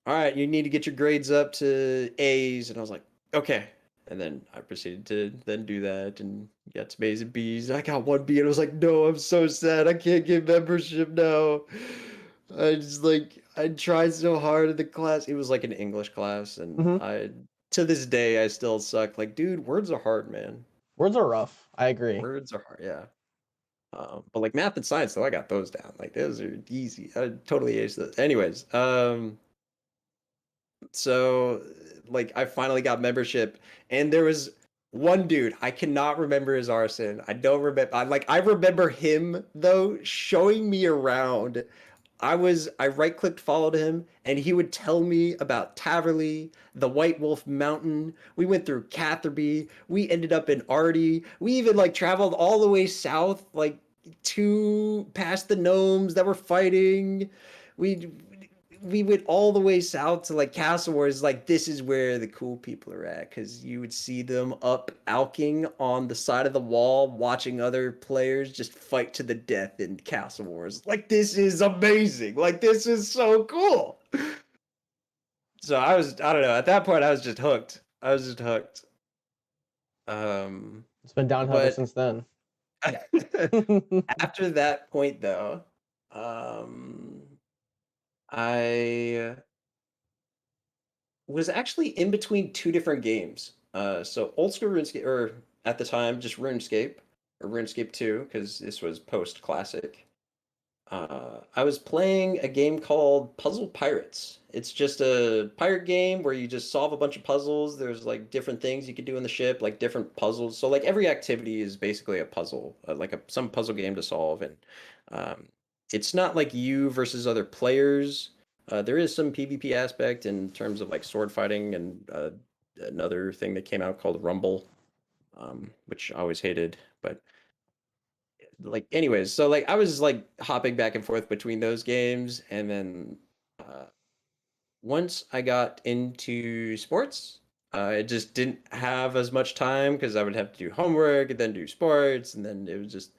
all right, you need to get your grades up to A's. And I was like, okay. And then I proceeded to then do that and got some A's and B's. I got one B and I was like, no, I'm so sad. I can't get membership now. I tried so hard in the class. It was like an English class. And Hmm. to this day, I still suck. Like, dude, words are hard, man. Words are rough. I agree. Words are hard. Yeah. But like math and science, though, I got those down. Like, those are easy. I totally aced those. Anyways, so like I finally got membership and there was one dude, I cannot remember his arson. I don't remember I remember him though showing me around. I right clicked followed him and he would tell me about Taverley, the White Wolf Mountain. We went through Catherby. We ended up in Artie. We even like traveled all the way south like to past the gnomes that were fighting. We we went all the way south to like Castle Wars. Like this is where the cool people are at because you would see them up alking on the side of the wall, watching other players just fight to the death in Castle Wars. Like this is amazing. Like this is so cool. So I don't know. At that point, I was just hooked. I was just hooked. It's been downhill ever But since then. after that point, though, um, I was actually in between two different games. So old school RuneScape, or at the time just RuneScape, or RuneScape 2, because this was post classic. I was playing a game called Puzzle Pirates. It's just a pirate game where you just solve a bunch of puzzles. There's like different things you could do in the ship, like different puzzles. So like every activity is basically a puzzle, like some puzzle game to solve. And um, it's not like you versus other players. There is some PvP aspect in terms of like sword fighting and another thing that came out called Rumble, which I always hated, but like anyways, so like I was like hopping back and forth between those games, and then uh once I got into sports, I just didn't have as much time because I would have to do homework and then do sports, and then it was just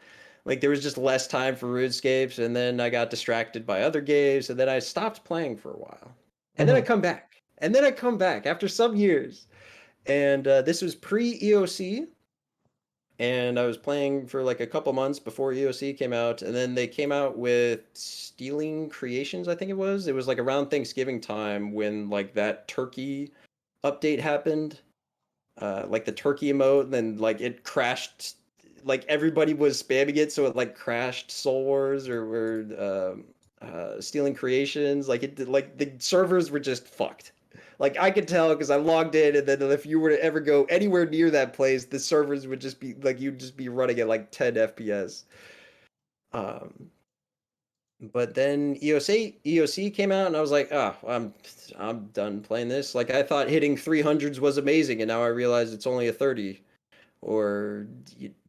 like there was just less time for RuneScapes, and then I got distracted by other games, and then I stopped playing for a while, and then I Hmm. come back, and then I come back after some years, and this was pre EOC, and I was playing for like a couple months before EOC came out, and then they came out with Stealing Creations, I think it was. It was like around Thanksgiving time when like that turkey update happened, like the turkey emote, and then like it crashed, like everybody was spamming it, so it like crashed Soul Wars or Stealing Creations. Like it did, like the servers were just fucked. Like I could tell because I logged in, and then if you were to ever go anywhere near that place, the servers would just be like you'd just be running at like 10 FPS. Um, but then EOC came out, and I was like, ah, I'm done playing this. Like I thought hitting 300s was amazing, and now I realize it's only a 30. Or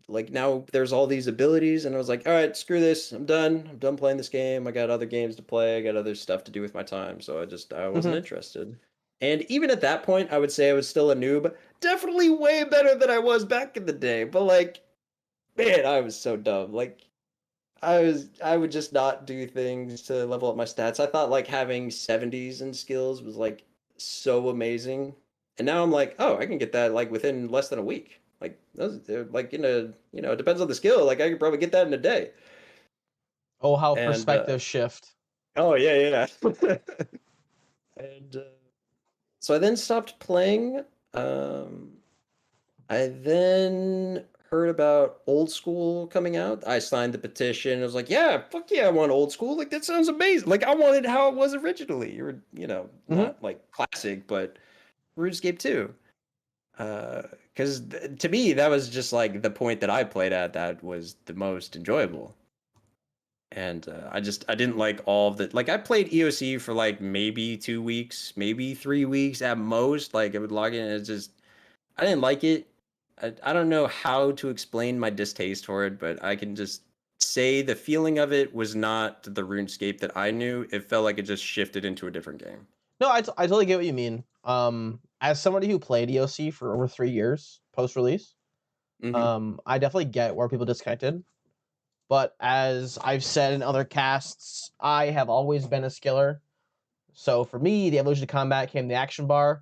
like now there's all these abilities, and I was like, all right, screw this. I'm done playing this game. I got other games to play. I got other stuff to do with my time. So I wasn't Hmm. interested. And even at that point, I would say I was still a noob. Definitely way better than I was back in the day. But like, man, I was so dumb. Like I would just not do things to level up my stats. I thought like having 70s in skills was like so amazing. And now I'm like, oh, I can get that like within less than a week. Like those like in a, it depends on the skill. Like I could probably get that in a day. Oh, how And perspective shift. oh yeah, yeah. And so I then stopped playing. Um I then heard about Old School coming out. I signed the petition. I was like, yeah, fuck yeah, I want Old School. Like that sounds amazing. Like I wanted how it was originally. You were, Hmm. not like classic, but RuneScape 2. Because to me, that was just like the point that I played at that was the most enjoyable. And I didn't like all of the like I played EOC for like maybe 2 weeks, maybe 3 weeks at most. Like I would log in and it's just I didn't like it. I don't know how to explain my distaste for it, but I can just say the feeling of it was not the RuneScape that I knew. It felt like it just shifted into a different game. No, I totally get what you mean. As somebody who played EOC for over 3 years post release, Hmm. I definitely get where people disconnected. But as I've said in other casts, I have always been a skiller. So for me, the evolution of combat came the action bar.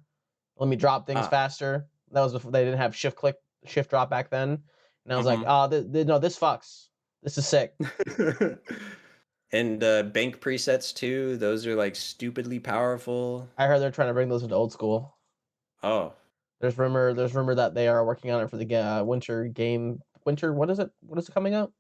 Let me drop things Ah. faster. That was before they didn't have shift click, shift drop back then. And I was like, Hmm. oh, no, this fucks. This is sick. And bank presets too. Those are like stupidly powerful. I heard they're trying to bring those into old school. Oh, There's rumor that they are working on it for the winter game. Winter, what is it? What is it coming out?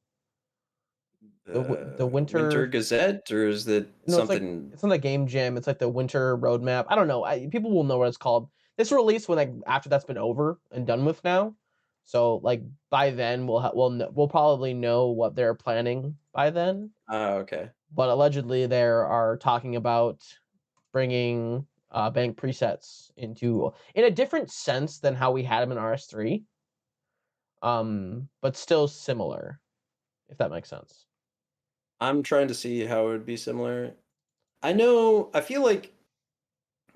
The Winter winter. Gazette, or is that No, something? it's not a game jam. It's like the winter roadmap. I don't know. People will know what it's called. This release when like after that's been over and done with now. So like by then we'll probably know what they're planning by then. Oh, okay. But allegedly they are talking about bringing bank presets into in a different sense than how we had them in RS3. But still similar, if that makes sense. I'm trying to see how it would be similar. I know. I feel like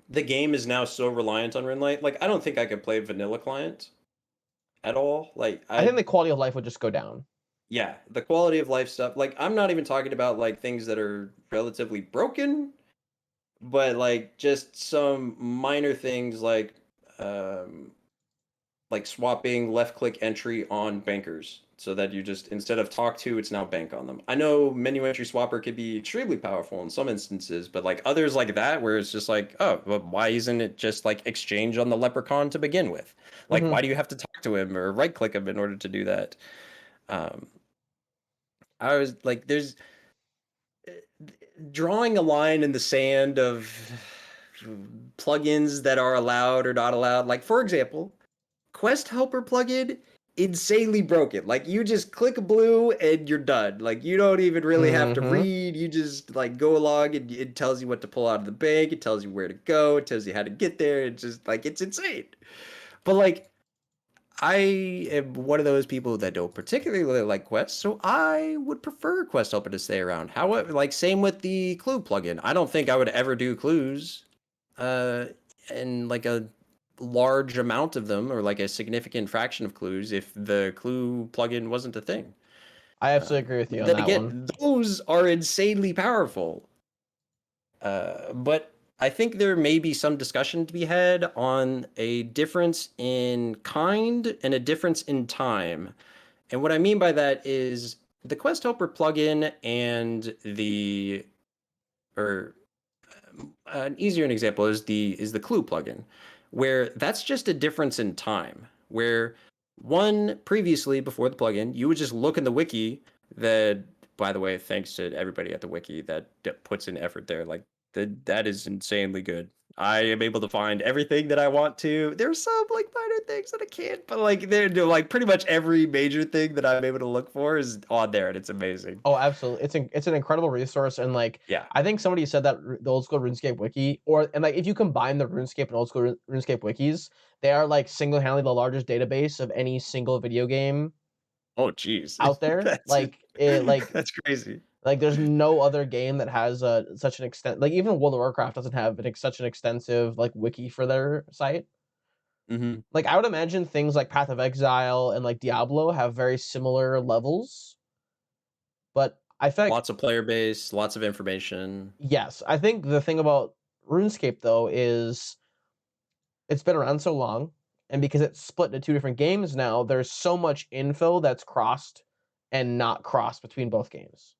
the game is now so reliant on Runelight. Like, I don't think I could play vanilla client at all. Like, I think the quality of life would just go down. yeah, the quality of life stuff. Like, I'm not even talking about like things that are relatively broken, but like just some minor things um, like swapping left click entry on bankers so that you just instead of talk to it's now bank on them. I know menu entry swapper could be extremely powerful in some instances, but like others like that where it's just like, oh, well, why isn't it just like exchange on the leprechaun to begin with? Like why Hmm. do you have to talk to him or right click him in order to do that? um I was like drawing a line in the sand of plugins that are allowed or not allowed. Like for example, Quest Helper plugin insanely broken. Like you just click blue and you're done. Like you don't even really have to Mm-hmm. read. You just like go along and it tells you what to pull out of the bank. It tells you where to go. It tells you how to get there. It's just like it's insane. But like I am one of those people that don't particularly like Quest, so I would prefer Quest Helper to stay around. However, like same with the Clue plugin. I don't think I would ever do clues, uh, and like a large amount of them or like a significant fraction of clues if the Clue plugin wasn't a thing. I absolutely agree with you on Then that one. again, those are insanely powerful. But I think there may be some discussion to be had on a difference in kind and a difference in time. And what I mean by that is the Quest Helper plugin and the or an easier example is the Clue plugin, where that's just a difference in time. Where one previously before the plugin, you would just look in the wiki. That, by the way, thanks to everybody at the wiki that puts in effort there. Like that is insanely good. I am able to find everything that I want to. There's some like minor things that I can't, but like they're like pretty much every major thing that I'm able to look for is on there, and it's amazing. Oh, absolutely. It's an incredible resource, and like Yeah. I think somebody said that the old school RuneScape wiki, or and like if you combine the RuneScape and old school RuneScape wikis, they are like single-handedly the largest database of any single video game Oh, geez. out there. That's that's crazy. Like there's no other game that has such an extent. Like even World of Warcraft doesn't have such an extensive like wiki for their site. Mhm. Like I would imagine things like Path of Exile and like Diablo have very similar levels, but I feel like Lots of player base, lots of information. yes, I think the thing about RuneScape though is it's been around so long, and because it's split into two different games now, there's so much info that's crossed and not crossed between both games.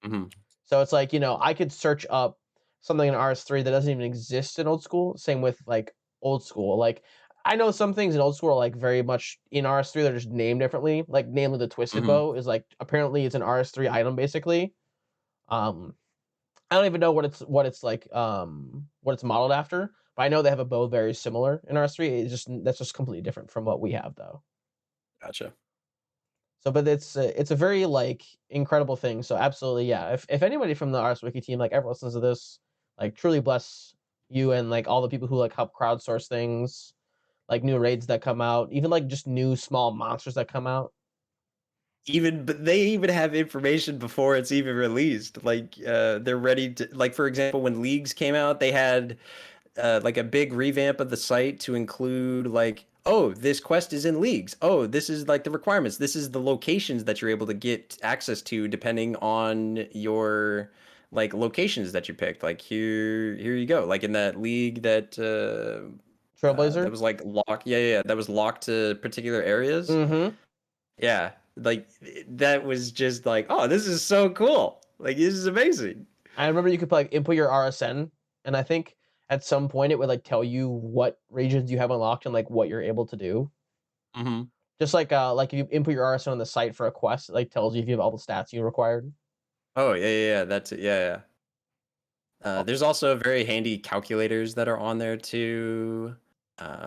Mhm. So it's like, I could search up something in RS3 that doesn't even exist in old school. Same with like old school. Like I know some things in old school are like very much in RS3, they're just named differently. Like namely the twisted Mhm. bow is like apparently it's an RS3 item basically. Um I don't even know what it's modeled after, but I know they have a bow very similar in RS3. That's just completely different from what we have though. Gotcha. So, but it's a very like incredible thing. So, absolutely, yeah. If anybody from the RS Wiki team like ever listens to this, like truly bless you and like all the people who like help crowdsource things, like new raids that come out, even like just new small monsters that come out. But they even have information before it's even released. Like they're ready to like for example when Leagues came out, they had like a big revamp of the site to include like, oh, this quest is in Leagues. Oh, this is like the requirements. This is the locations that you're able to get access to depending on your like locations that you picked. Like here you go. Like in that league that Trailblazer. was like locked. Yeah, that was locked to particular areas. Mm-hmm. Yeah, like that was just like, oh, this is so cool. Like this is amazing. I remember you could like input your RSN, and I think at some point it would like tell you what regions you have unlocked and like what you're able to do. Hmm. Just like if you input your RSN on the site for a quest, it like tells you if you have all the stats you required. Oh yeah. That's it. Yeah. Oh, There's also very handy calculators that are on there too.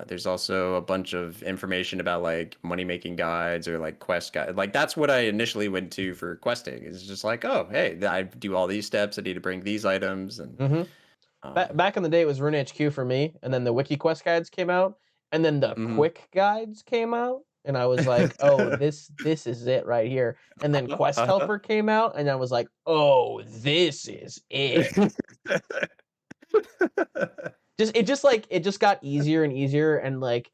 There's also a bunch of information about like money making guides or like quest guide. Like that's what I initially went to for questing. It's just like, oh, hey, I do all these steps. I need to bring these items, and mm-hmm. um, Back in the day, it was Rune HQ for me, and then the Wiki Quest guides came out, and then the mhm. quick guides came out, and I was like, "Oh, this is it right here." And then Quest Uh-huh. Helper came out, and I was like, "Oh, this is it." It just got easier and easier, and like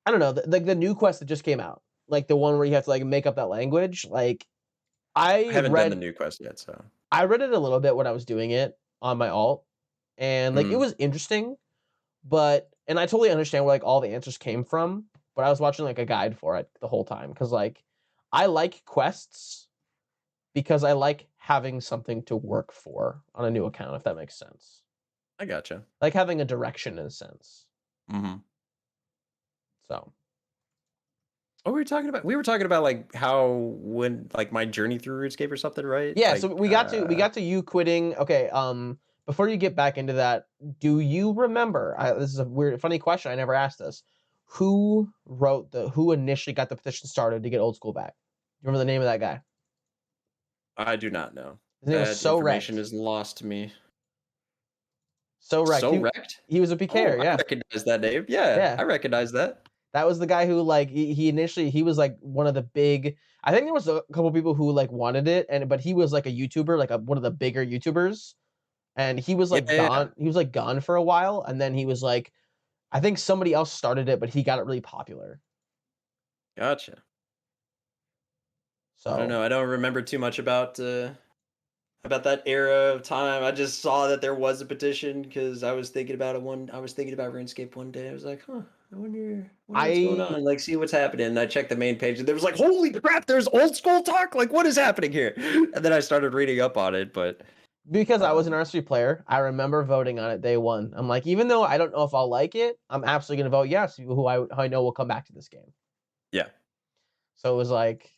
I don't know, the new quest that just came out, like the one where you have to like make up that language. Like I I haven't done the read new quest yet, so. I read it a little bit when I was doing it on my alt, and like it Mhm. was interesting. But and I totally understand where like all the answers came from, but I was watching like a guide for it the whole time because like I like quests because I like having something to work for on a new account, if that makes sense. I gotcha. Like having a direction in a sense. Mhm. So What were we talking about? We were talking about like how when like my journey through RuneScape or something, right? Yeah, so Like we got to you quitting. Okay, before you get back into that, do you remember? This is a weird, funny question. I never asked this. Who initially got the petition started to get old school back? Do you remember the name of that guy? I do not know. His name was That So information Wrecked. is lost to me. So Wrecked. So He wrecked? he was a Oh, PKer. I Yeah, recognize that name. Yeah, yeah. I recognize that. That was the guy who like he initially he was like one of the big. I think there was a couple people who like wanted it, but he was like a YouTuber, like one of the bigger YouTubers, and he was Yeah, like yeah, yeah. gone. He was like gone for a while, and then he was like, I think somebody else started it, but he got it really popular. Gotcha. I don't So know. I don't remember too much about that era of time. I just saw that there was a petition because I was thinking about it one. I was thinking about RuneScape one day. I was like, huh. I wonder what's going I on. Like, see what's happening. And I checked the main page, and there was like, holy crap! There's old school talk. Like, what is happening here? And then I started reading up on it. But because I was an um, RSV player, I remember voting on it day one. I'm like, even though I don't know if I'll like it, I'm absolutely gonna vote yes. Who I know will come back to this game. yeah, So it was like,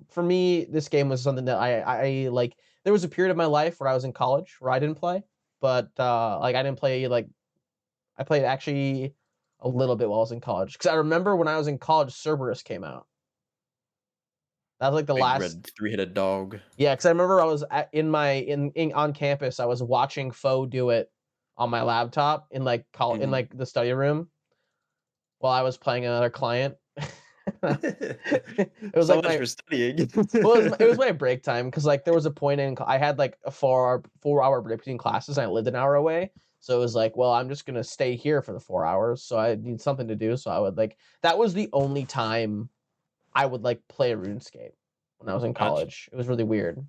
for me, this game was something that I like. There was a period of my life where I was in college where I didn't play, but like I didn't play like I played actually a little bit while I was in college because I remember when I was in college, Cerberus came out. That was like the big last. red three-headed dog. Yeah, because I remember I was in on campus. I was watching Foe do it on my laptop in like in Mhm. like the study room while I was playing another client. It was So like much my for studying. well, it was my break time because like there was a point I had like a 4-hour break between classes and I lived an hour away. So it was like, well, I'm just gonna stay here for the 4 hours. So I need something to do. So I would like that was the only time I would like play RuneScape when I was in Gotcha. college. It was really weird.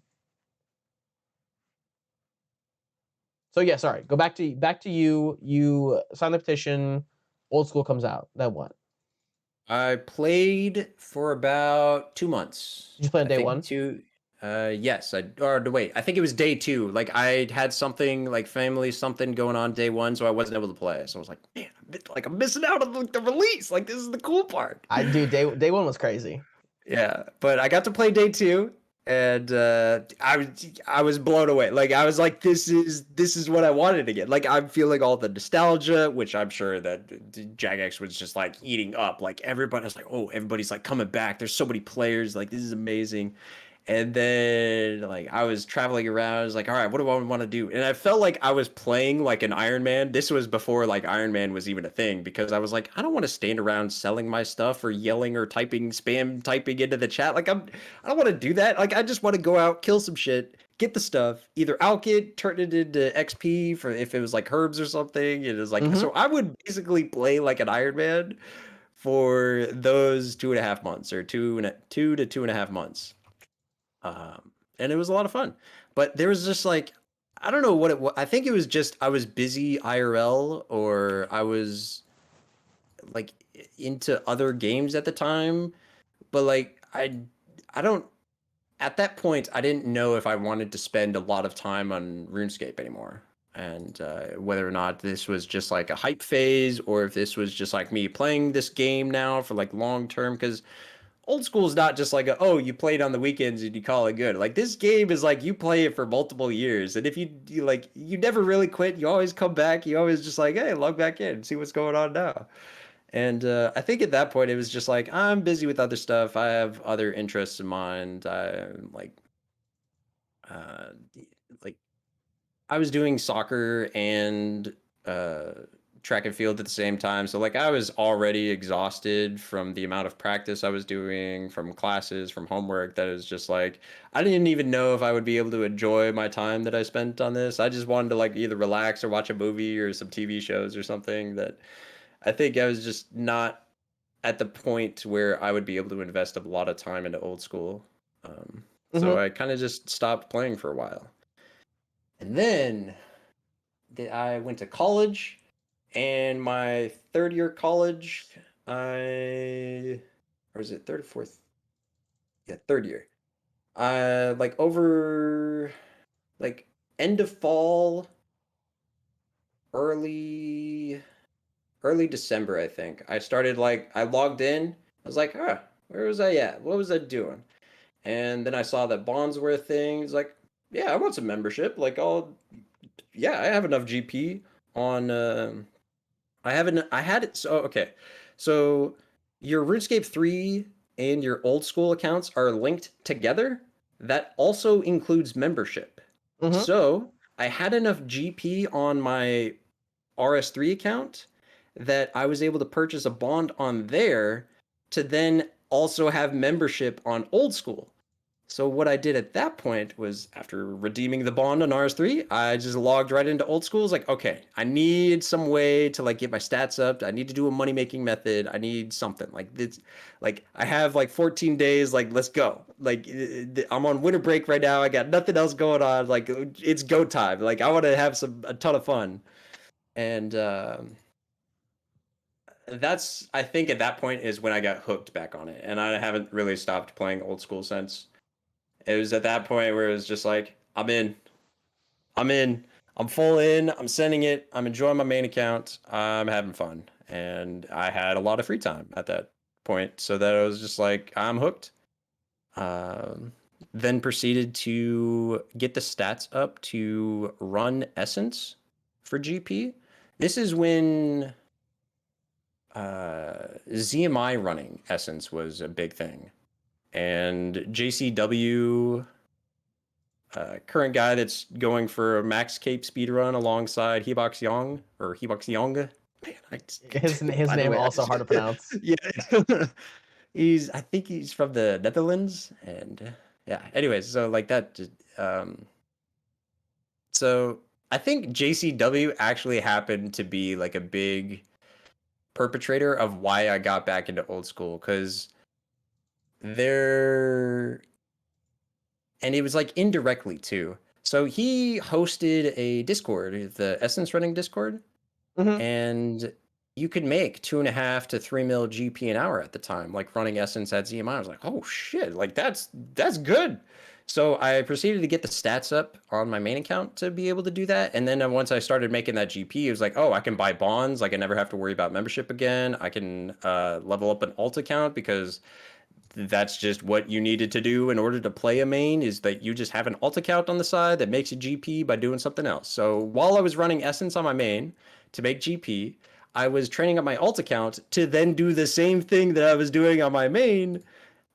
So yeah, sorry. Go back to you. You sign the petition. Old school comes out. Then what? I played for about 2 months. Did you play on I day think one? two. Yes. Or wait. I think it was day two. Like I had something like family something going on day one, so I wasn't able to play. So I was like, man, I'm missing out on the release. Like this is the cool part. I do day one was crazy. Yeah, but I got to play day two, and I was blown away. Like I was like, this is what I wanted to get. Like I'm feeling all the nostalgia, which I'm sure that Jagex was just like eating up. Like everybody's like, oh, everybody's like coming back. There's so many players. Like this is amazing. And then like I was traveling around, I was like, all right, what do I want to do? And I felt like I was playing like an Iron Man. This was before like Iron Man was even a thing because I was like, I don't want to stand around selling my stuff or yelling or spam typing into the chat. I don't want to do that. Like I just want to go out, kill some shit, get the stuff, either alch it, turn it into XP for if it was like herbs or something. It was like Mm-hmm. so I would basically play like an Iron Man for those 2.5 months or two to 2.5 months. And it was a lot of fun. But there was just like I don't know what it was. I think it was just I was busy IRL or I was like into other games at the time. But like I don't at that point I didn't know if I wanted to spend a lot of time on RuneScape anymore. And whether or not this was just like a hype phase or if this was just like me playing this game now for like long term because old school is not just like oh you played on the weekends and you call it good. Like this game is like you play it for multiple years, and if you like you never really quit. You always come back. You always just like hey log back in, see what's going on now. And I think at that point it was just like I'm busy with other stuff. I have other interests in mind. I uh, like I was doing soccer and uh, track and field at the same time. So like I was already exhausted from the amount of practice I was doing, from classes, from homework. That is just like I didn't even know if I would be able to enjoy my time that I spent on this. I just wanted to like either relax or watch a movie or some TV shows or something. That I think I was just not at the point where I would be able to invest a lot of time into old school. So Mm-hmm. I kind of just stopped playing for a while. And then I went to college, and my third year college, I or was it third or fourth? Yeah, third year. Like over like end of fall, early early December, I think. I started like I logged in. I was like, huh. Where was I at? What was I doing? And then I saw that bonds were a thing. It's like, yeah, I want some membership. Like, yeah, I have enough GP on. I haven't. I had it. So okay, so your RuneScape 3 and your old school accounts are linked together. That also includes membership. Mm-hmm. So I had enough GP on my RS3 account that I was able to purchase a bond on there to then also have membership on old school. So what I did at that point was after redeeming the bond on RS3, I just logged right into old school. It's like, okay, I need some way to like get my stats up. I need to do a money making method. I need something like this. Like I have like 14 days. Like let's go. Like I'm on winter break right now. I got nothing else going on. Like it's go time. Like I want to have a ton of fun. And that's I think at that point is when I got hooked back on it, and I haven't really stopped playing old school since. It was at that point where it was just like, I'm in. I'm in. I'm full in. I'm sending it. I'm enjoying my main account. I'm having fun. And I had a lot of free time at that point. So that I was just like, I'm hooked. Um, then proceeded to get the stats up to run Essence for GP. This is when ZMI running Essence was a big thing. And JCW current guy that's going for a max cape speed run alongside Hebox Young or Hebox Young. Man, His by the name way, also hard to pronounce. yeah, I think he's from the Netherlands, and yeah. Anyways, so like that, um, so I think JCW actually happened to be like a big perpetrator of why I got back into old school because they're and it was like indirectly too. So he hosted a Discord, the Essence Running Discord, Mm-hmm. and you could make 2.5 to 3 mil GP an hour at the time, like running Essence at ZMI. I was like, oh shit, like that's good. So I proceeded to get the stats up on my main account to be able to do that. And then once I started making that GP, it was like, oh, I can buy bonds. Like I never have to worry about membership again. I can level up an alt account because that's just what you needed to do in order to play a main is that you just have an alt account on the side that makes a GP by doing something else. So while I was running Essence on my main to make GP, I was training up my alt account to then do the same thing that I was doing on my main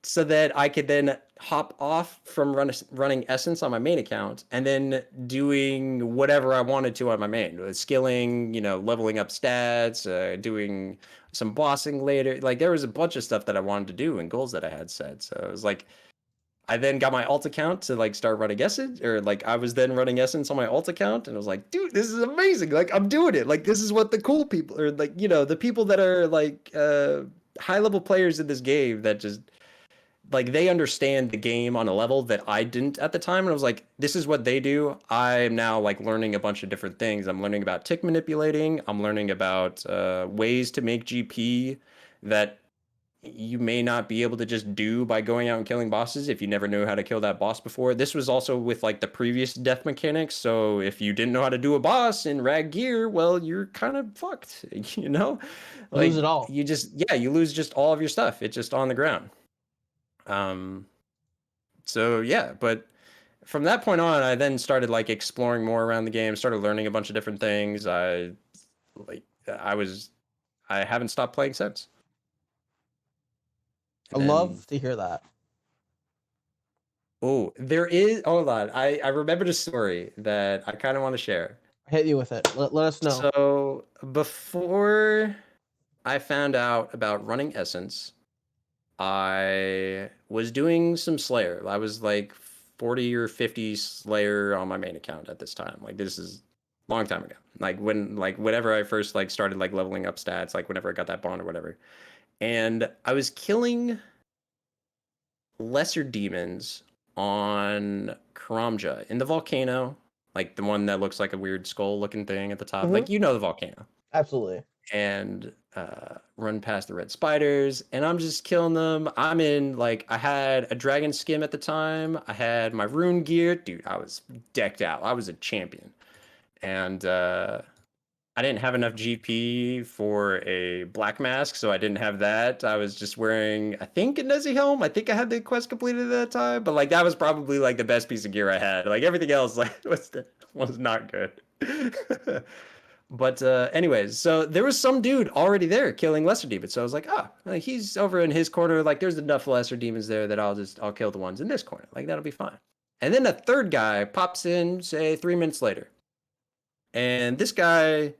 so that I could then hop off from running Essence on my main account and then doing whatever I wanted to on my main, skilling, leveling up stats, doing some bossing later. Like there was a bunch of stuff that I wanted to do and goals that I had set. So it was like I then got my alt account to like start running Essence, or like I was then running Essence on my alt account, and I was like, dude, this is amazing. Like I'm doing it. Like this is what the cool people, or like the people that are like high level players in this game that just like they understand the game on a level that I didn't at the time. And I was like, this is what they do. I'm now like learning a bunch of different things. I'm learning about tick manipulating. I'm learning about ways to make GP that you may not be able to just do by going out and killing bosses if you never knew how to kill that boss before. This was also with like the previous death mechanics. So if you didn't know how to do a boss in rag gear, well, you're kind of fucked, You lose Like it all. you just, yeah, you lose just all of your stuff. It's just on the ground. Um, so yeah, but from that point on, I then started like exploring more around the game, started learning a bunch of different things. Like I was I haven't stopped playing since. I And then love to hear that. oh, there is hold on. I remembered a story that I kind of want to share. Hit you with it. Let us know. So before I found out about running Essence, I was doing some Slayer. I was like 40 or 50 Slayer on my main account at this time. Like this is a long time ago. Like whenever I first like started like leveling up stats, like whenever I got that bond or whatever. And I was killing lesser demons on Karamja in the volcano, like the one that looks like a weird skull looking thing at the top. Mm-hmm. Like the volcano. Absolutely. And run past the red spiders, and I'm just killing them. I'm in like I had a dragon skin at the time. I had my rune gear, dude. I was decked out. I was a champion, and I didn't have enough GP for a black mask, so I didn't have that. I was just wearing, I think, a Nezi helm. I think I had the quest completed at that time, but like that was probably like the best piece of gear I had. Like everything else, like was not good. But anyways, so there was some dude already there killing lesser demons. So I was like, ah, like he's over in his corner. Like there's enough lesser demons there that I'll kill the ones in this corner. Like that'll be fine. And then a third guy pops in, say 3 minutes later, and this guy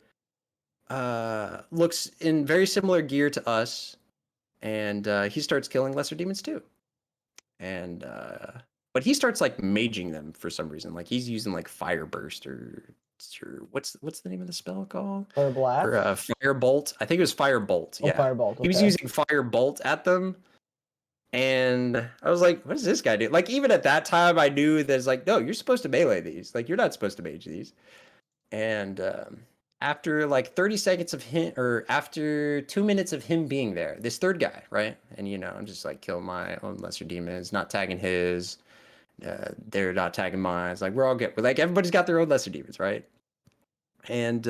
looks in very similar gear to us, and he starts killing lesser demons too. And but he starts like maging them for some reason. Like he's using like fire burst or what's the name of the spell called? Or Or blast. fire bolt. I think it was fire bolt. Oh, Yeah, firebolt. he was Okay. using fire bolt at them. And I was like, what does this guy do? Like, even at that time, I knew that it's like, no, you're supposed to melee these. Like, you're not supposed to mage these. And after like 30 seconds of him, or after 2 minutes of him being there, this third guy, right? And I'm just like kill my own lesser demons, not tagging his. They're not tagging mine. It's like we're all good. But like everybody's got their own lesser demons, right? And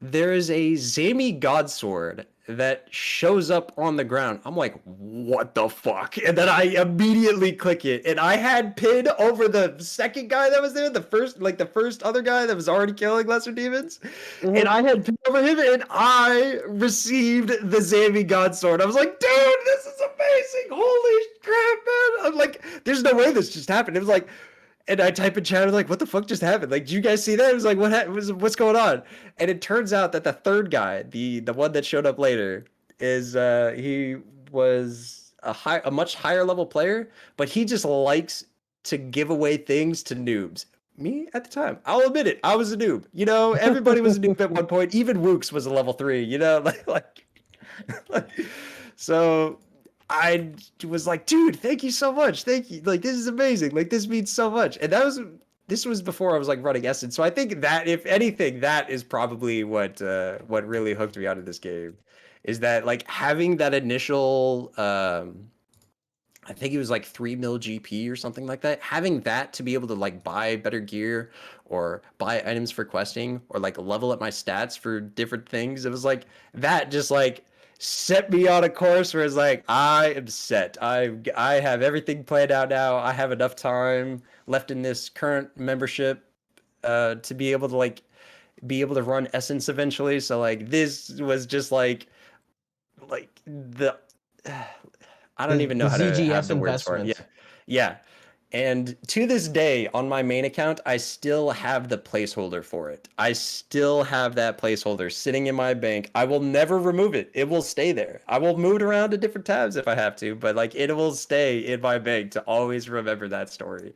there is a Zami Godsword that shows up on the ground. I'm like, what the fuck? And then I immediately click it. And I had pin over the second guy that was there, the first other guy that was already killing lesser demons. And Mm-hmm. I had pin over him, and I received the Zami Godsword. I was like, dude, this is amazing. Holy crap, man. I'm like, there's no way this just happened. It was like, and I type in chat, I'm like, what the fuck just happened? Like, do you guys see that? It was like, what's going on? And it turns out that the third guy, the one that showed up later, is he was a much higher level player, but he just likes to give away things to noobs. Me at the time, I'll admit it, I was a noob. Everybody was a noob at one point. Even Wooks was a level 3. Like, so I was like, dude, thank you so much. Thank you. Like, this is amazing. Like, this means so much. And this was before I was like running Essence. So I think that if anything, that is probably what really hooked me out of this game, is that like having that initial I think it was like 3 mil GP or something like that. Having that to be able to like buy better gear or buy items for questing or like level up my stats for different things. It was like that just like set me on a course where it's like I am set. I have everything planned out now. I have enough time left in this current membership to be able to like be able to run Essence eventually. So like this was just like the I don't The even the know how to have ZGS the words for it. Yeah. investment. Yeah. And to this day on my main account, I still have the placeholder for it. I still have that placeholder sitting in my bank. I will never remove it. It will stay there. I will move it around to different tabs if I have to, but like it will stay in my bank to always remember that story.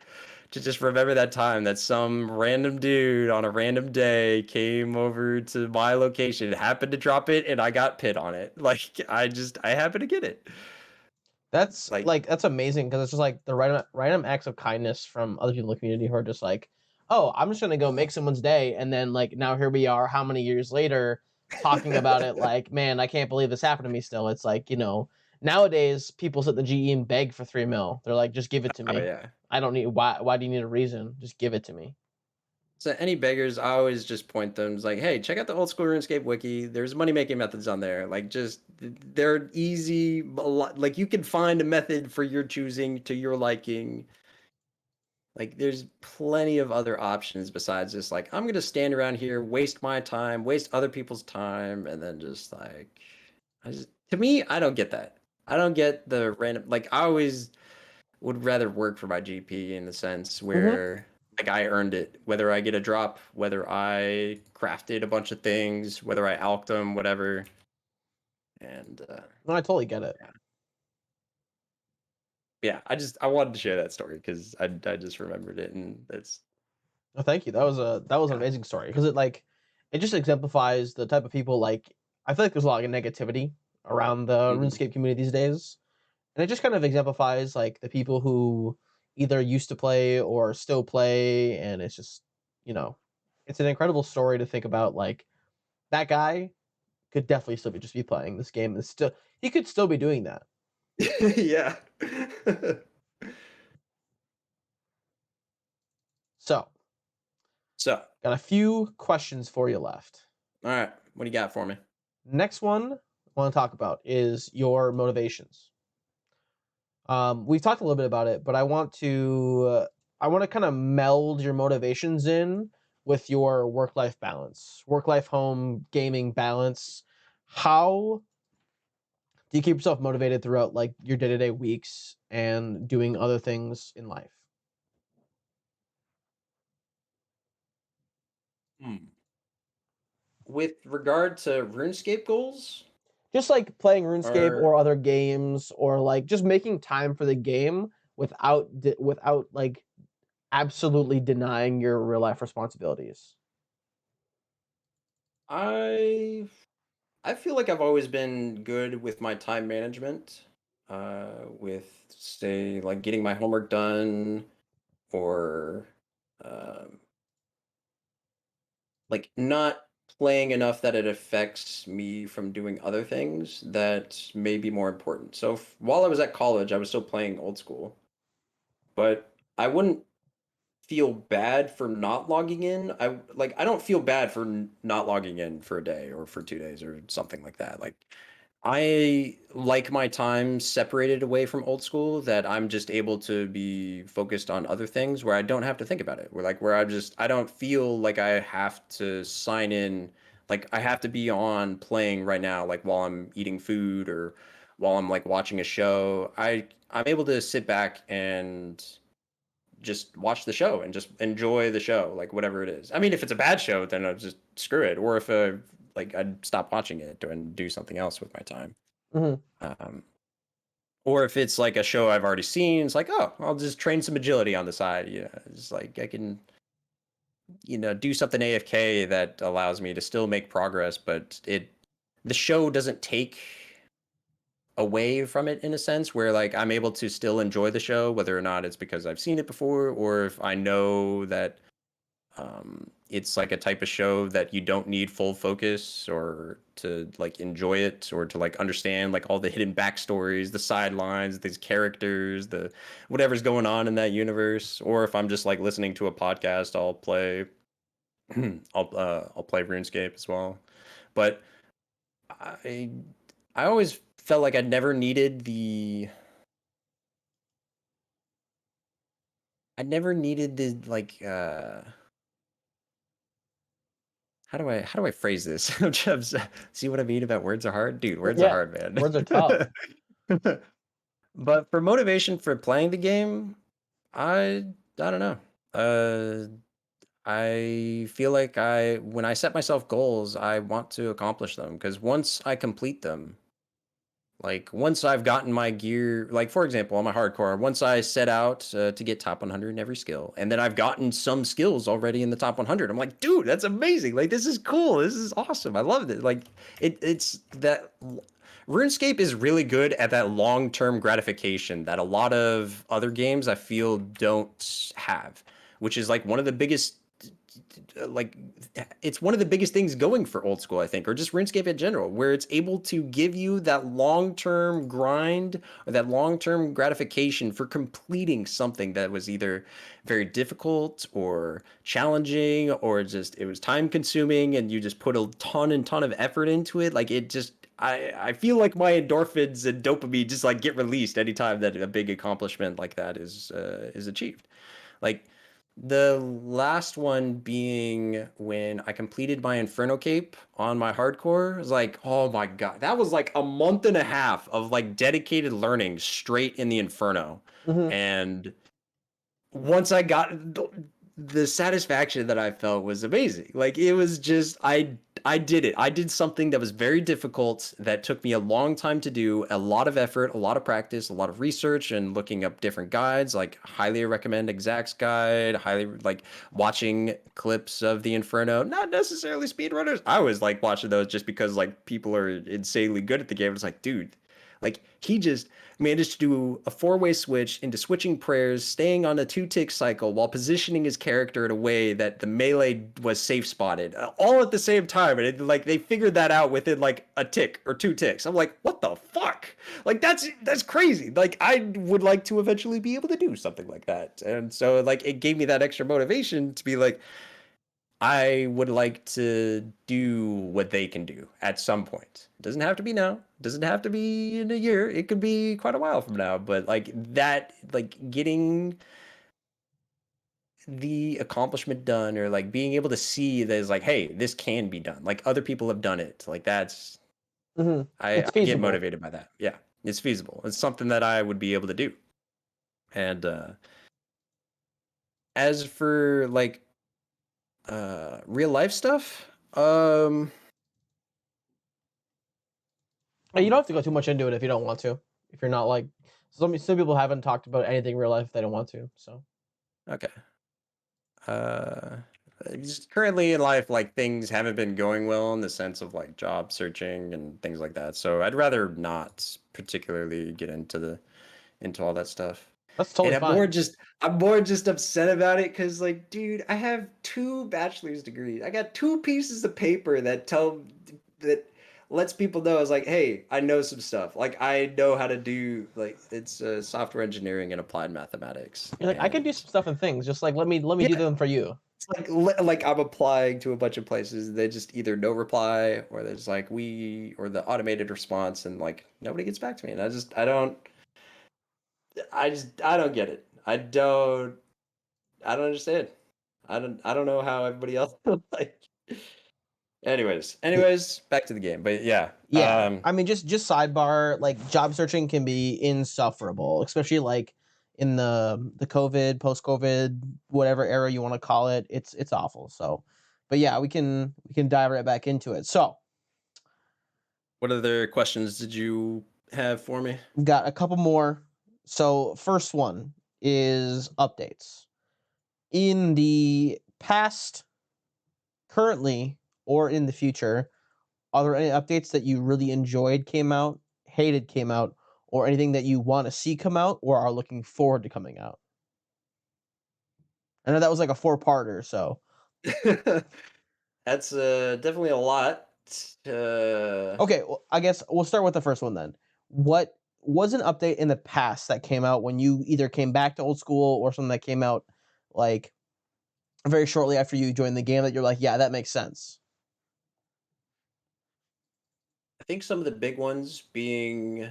To just remember that time that some random dude on a random day came over to my location, happened to drop it, and I got pit on it. Like I happened to get it. Like That's amazing because it's just like the random acts of kindness from other people in the community who are just like, oh, I'm just gonna go make someone's day, and then like now here we are, how many years later, talking about it like, man, I can't believe this happened to me. Still, it's like nowadays people sit in the GE and beg for 3 mil. They're like, just give it to oh me. yeah. I don't need why do you need a reason? Just give it to me. So any beggars, I always just point them. It's like, hey, check out the old school RuneScape wiki. There's money making methods on there. Like, just they're easy. Like, you can find a method for your choosing to your liking. Like, there's plenty of other options besides just like I'm gonna stand around here, waste my time, waste other people's time, and then just like, to me, I don't get that. I don't get the random. Like, I always would rather work for my GP in the sense Mm-hmm. where like I earned it, whether I get a drop, whether I crafted a bunch of things, whether I alked them, whatever. And No, I totally get it. yeah, yeah, I wanted to share that story because I just remembered it, and that's No, thank you. That was an yeah. amazing story because it just exemplifies the type of people like I feel like there's a lot of negativity around the Mhm. RuneScape community these days, and it just kind of exemplifies like the people who either used to play or still play, and it's just you know, it's an incredible story to think about. Like that guy could definitely still be just be playing this game, and still he could still be doing that. Yeah. So So, Got a few questions for you left. all right, what do you got for me? Next one I want to talk about is your motivations. We've talked a little bit about it, but I want to kind of meld your motivations in with your work-life balance, work-life home gaming balance. How do you keep yourself motivated throughout like your day-to-day weeks and doing other things in life? Hmm. With regard to RuneScape goals, Just like playing RuneScape or or other games, or like just making time for the game without like absolutely denying your real life responsibilities. I I feel like I've always been good with my time management, with say like getting my homework done or um, like not playing enough that it affects me from doing other things that may be more important. So while I was at college, I was still playing old school, but I wouldn't feel bad for not logging in. I don't feel bad for not logging in for a day or for 2 days or something like that. Like I like my time separated away from old school that I'm just able to be focused on other things where I don't have to think about it. Where I don't feel like I have to sign in, like I have to be on playing right now, like while I'm eating food or while I'm like watching a show. I'm able to sit back and just watch the show and just enjoy the show, like whatever it is. I mean, if it's a bad show, then I'll just screw it. Or if I'd stop watching it and do something else with my time. Mhm. Um, or if it's like a show I've already seen, it's like, oh, I'll just train some agility on the side. It's like I can, do something AFK that allows me to still make progress, but the show doesn't take away from it in a sense where like I'm able to still enjoy the show, whether or not it's because I've seen it before or if I know that it's like a type of show that you don't need full focus or to like enjoy it or to like understand like all the hidden backstories, the sidelines, these characters, the whatever's going on in that universe. Or if I'm just like listening to a podcast, I'll play I'll play RuneScape as well. But I I always felt like I never needed the like how do I phrase this? See what I mean about words are hard? Dude, words are Yeah, hard, words are tough. man. But for motivation for playing the game, I don't know. I feel like when I set myself goals, I want to accomplish them because once I complete them, like once I've gotten my gear, like for example, on my hardcore, once I set out to get top 100 in every skill, and then I've gotten some skills already in the top 100, I'm like, dude, that's amazing! Like this is cool. This is awesome. I loved it. Like it's that RuneScape is really good at that long-term gratification that a lot of other games I feel don't have, which is like one of the biggest like it's one of the biggest things going for old school, I think, or just RuneScape in general, where it's able to give you that long-term grind or that long-term gratification for completing something that was either very difficult or challenging or just it was time consuming and you just put a ton and ton of effort into it. Like it just I feel like my endorphins and dopamine just like get released anytime that a big accomplishment like that is achieved. Like the last one being when I completed my Inferno Cape on my hardcore. It was like, oh my God. That was like a month and a half of like dedicated learning straight in the Inferno. Mhm. And once I got the satisfaction that I felt was amazing. Like it was just I did it. I did something that was very difficult that took me a long time to do, a lot of effort, a lot of practice, a lot of research and looking up different guides. Like highly recommend Exact's guide, highly like watching clips of the Inferno, not necessarily speedrunners. I was like watching those just because like people are insanely good at the game. It's like, dude, like he just managed to do a four-way switch into switching prayers, staying on a two-tick cycle while positioning his character in a way that the melee was safe spotted, all at the same time. And like they figured that out within like a tick or two ticks. I'm like, what the fuck? Like that's crazy. Like I would like to eventually be able to do something like that. And so like it gave me that extra motivation to be like, I would like to do what they can do at some point. It doesn't have to be now. It doesn't have to be in a year. It could be quite a while from now. But like that, like getting the accomplishment done, or like being able to see that is like, hey, this can be done. Like other people have done it. Like that's It's I get feasible. motivated by that. Yeah, it's feasible. It's something that I would be able to do. And as for like real life stuff, You don't have to go too much into it if you don't want to. If you're not like some people haven't talked about anything real life if they don't want to. So okay. Uh, just currently in life, like things haven't been going well in the sense of like job searching and things like that. So I'd rather not particularly get into all that stuff. that's And totally fine. I'm more just upset about it because like, dude, I have two bachelor's degrees. I got two pieces of paper that lets people know is like, hey, I know some stuff. Like I know how to do like it's software engineering and applied mathematics. You're like, I can do And some stuff and things. Just like let me do yeah, them for you. it's like I'm applying to a bunch of places. They just either no reply or there's like we or the automated response and like nobody gets back to me. And I don't get it. I don't understand. I don't know how everybody else like anyways, back to the game. But yeah. Yeah, I mean, just sidebar, like job searching can be insufferable, especially like in the COVID, post COVID, whatever era you want to call it. It's awful. So, but yeah, we can dive right back into it. So, What other questions did you have for me? we've got a couple more. So, first one is updates in the past, currently, or in the future. Are there any updates that you really enjoyed came out, hated came out, or anything that you want to see come out or are looking forward to coming out? I know that was like a four-parter, so That's definitely a lot. Uh, okay, well, I guess we'll start with the first one then. What was an update in the past that came out when you either came back to old school or something that came out like very shortly after you joined the game that you're like, yeah, that makes sense? I think some of the big ones being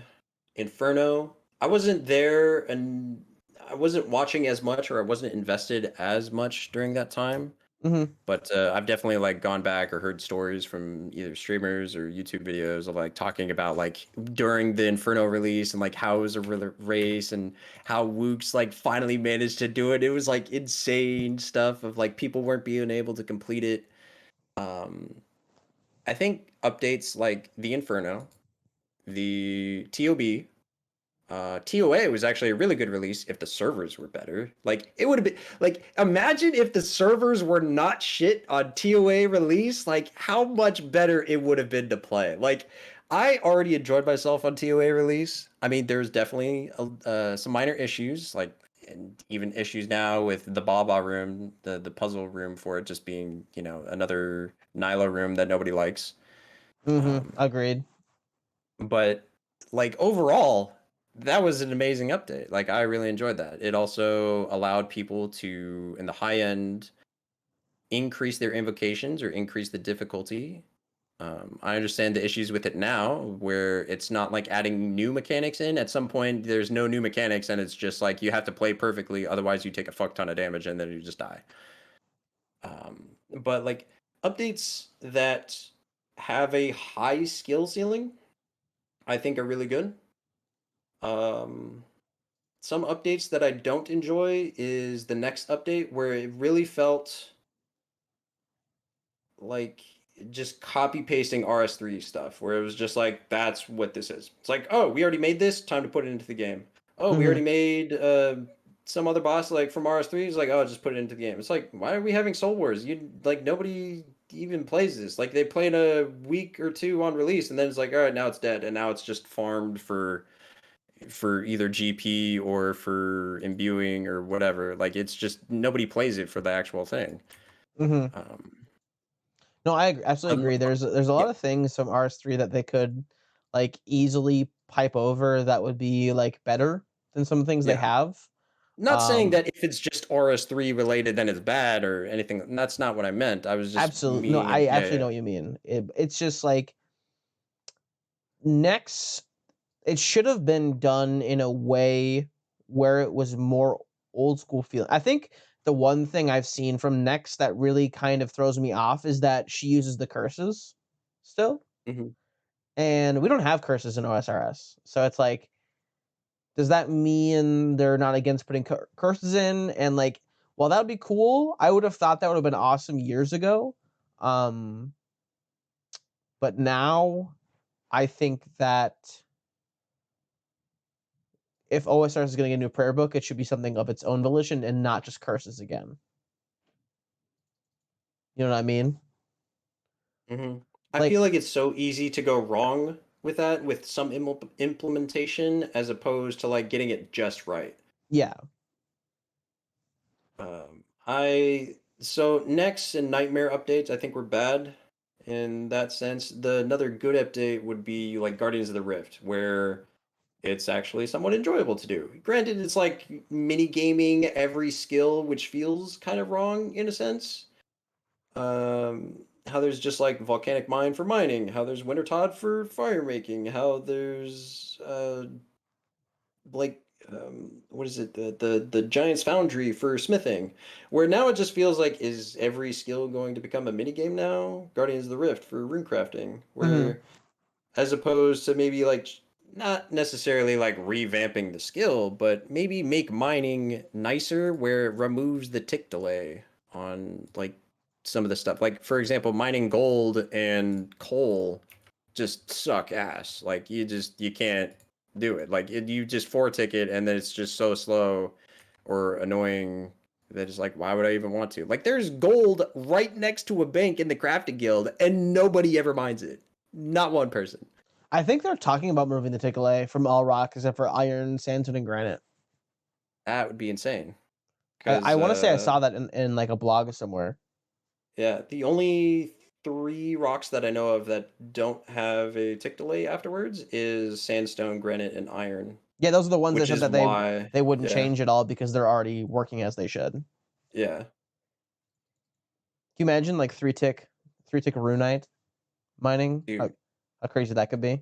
Inferno. I wasn't there and I wasn't watching as much or I wasn't invested as much during that time. Mhm. But I've definitely like gone back or heard stories from either streamers or YouTube videos of like talking about like during the Inferno release and like how it was a race and how Wooks like finally managed to do it. It was like insane stuff of like people weren't being able to complete it. Um, I think updates like the Inferno, the TOB, TOA was actually a really good release if the servers were better. Like it would have been like imagine if the servers were not shit on TOA release, like how much better it would have been to play. Like I already enjoyed myself on TOA release. I mean, there's definitely some minor issues, like and even issues now with the Baba room, the puzzle room for it just being, you know, another Nyla room that nobody likes. Mhm. Um, Agreed. but like overall, that was an amazing update. Like I really enjoyed that. It also allowed people to, in the high end, increase their invocations or increase the difficulty. I understand the issues with it now, where it's not like adding new mechanics in. At some point, there's no new mechanics, and it's just like you have to play perfectly, otherwise you take a fuck ton of damage and then you just die. But like updates that have a high skill ceiling, I think are really good. Um, some updates that I don't enjoy is the next update where it really felt like just copy pasting RS3 stuff, where it was just like, that's what this is. It's like, oh, we already made this, time to put it into the game. Oh, we already Mhm. made some other boss like from RS3. It's like, oh, just put it into the game. It's like, why are we having Soul Wars? You like nobody even plays this. Like they played a week or two on release, and then it's like, all right, now it's dead, and now it's just farmed for either GP or for imbuing or whatever. Like it's just nobody plays it for the actual thing. Mhm. Um, No, absolutely um, agree. There's a yeah, lot of things from RS3 that they could like easily pipe over that would be like better than some things they yeah. have. Not saying Um, that if it's just RS3 related, then it's bad or anything. And that's not what I meant. I was just Absolutely. No, meaning I it. Yeah, absolutely yeah. know what you mean. It's just like next, it should have been done in a way where it was more old school feeling. I think the one thing I've seen from Next that really kind of throws me off is that she uses the curses still, Mhm. and we don't have curses in OSRS. So it's like, does that mean they're not against putting curses in? And like, while that would be cool, I would have thought that would have been awesome years ago. Um, but now I think that if OSRS is going to get a new prayer book, it should be something of its own volition and not just curses again. You know what I mean? Mhm. I Like, feel like it's so easy to go wrong with that, with some implementation, as opposed to like getting it just right. yeah. I so Next and Nightmare updates, I think were bad in that sense. The another good update would be like Guardians of the Rift, where it's actually somewhat enjoyable to do. Granted, it's like mini gaming every skill, which feels kind of wrong in a sense. How there's just like volcanic mine for mining, how there's winter Todd for fire making, how there's like what is it, the giant's foundry for smithing, where now it just feels like, is every skill going to become a mini game now? Guardians of the Rift for rune crafting, Hmm. where as opposed to maybe like not necessarily like revamping the skill, but maybe make mining nicer where it removes the tick delay on like some of the stuff. Like for example, mining gold and coal just suck ass. Like you can't do it. Like you just four ticket and then it's just so slow or annoying that it's like, why would I even want to? Like there's gold right next to a bank in the crafting guild and nobody ever mines it. Not one person. I think they're talking about moving the takeaway from all rock except for iron, sandstone, and granite. That would be insane. I Because want to say I saw that in like a blog somewhere. yeah, the only three rocks that I know of that don't have a tick delay afterwards is sandstone, granite, and iron, Yeah, those are the ones that which said is that why, they wouldn't yeah, change at all because they're already working as they should. Can yeah, you imagine like three tick runite mining? dude. How crazy that could be?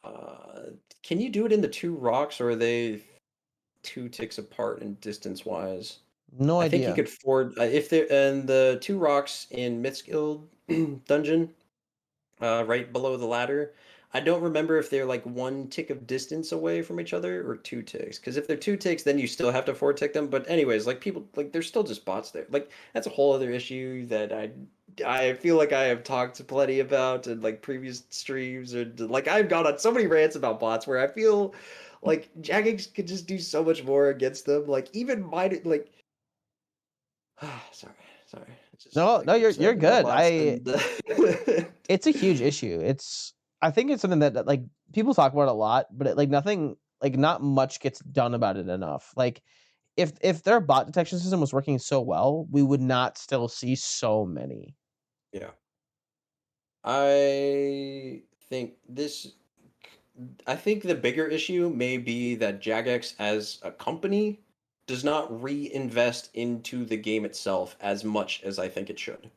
Uh, can you do it in the two rocks, or are they two ticks apart in distance wise? No I think you idea. could afford if they're and the two rocks in Mythguild dungeon, right below the ladder. I don't remember if they're like one tick of distance away from each other or two ticks. Because if they're two ticks, then you still have to four tick them. But anyways, like people, like there's still just bots there. Like that's a whole other issue that I feel like I have talked plenty about in like previous streams, or like I've gone on so many rants about bots where I feel like Jagex could just do so much more against them. Like even mine, like sorry, sorry. It's just No, like no, you're upset about good. bots I and It's a huge issue. I think it's something that like people talk about a lot, but like nothing, like not much gets done about it enough. Like if their bot detection system was working so well, we would not still see so many. yeah. I think this I think the bigger issue may be that Jagex as a company does not reinvest into the game itself as much as I think it should.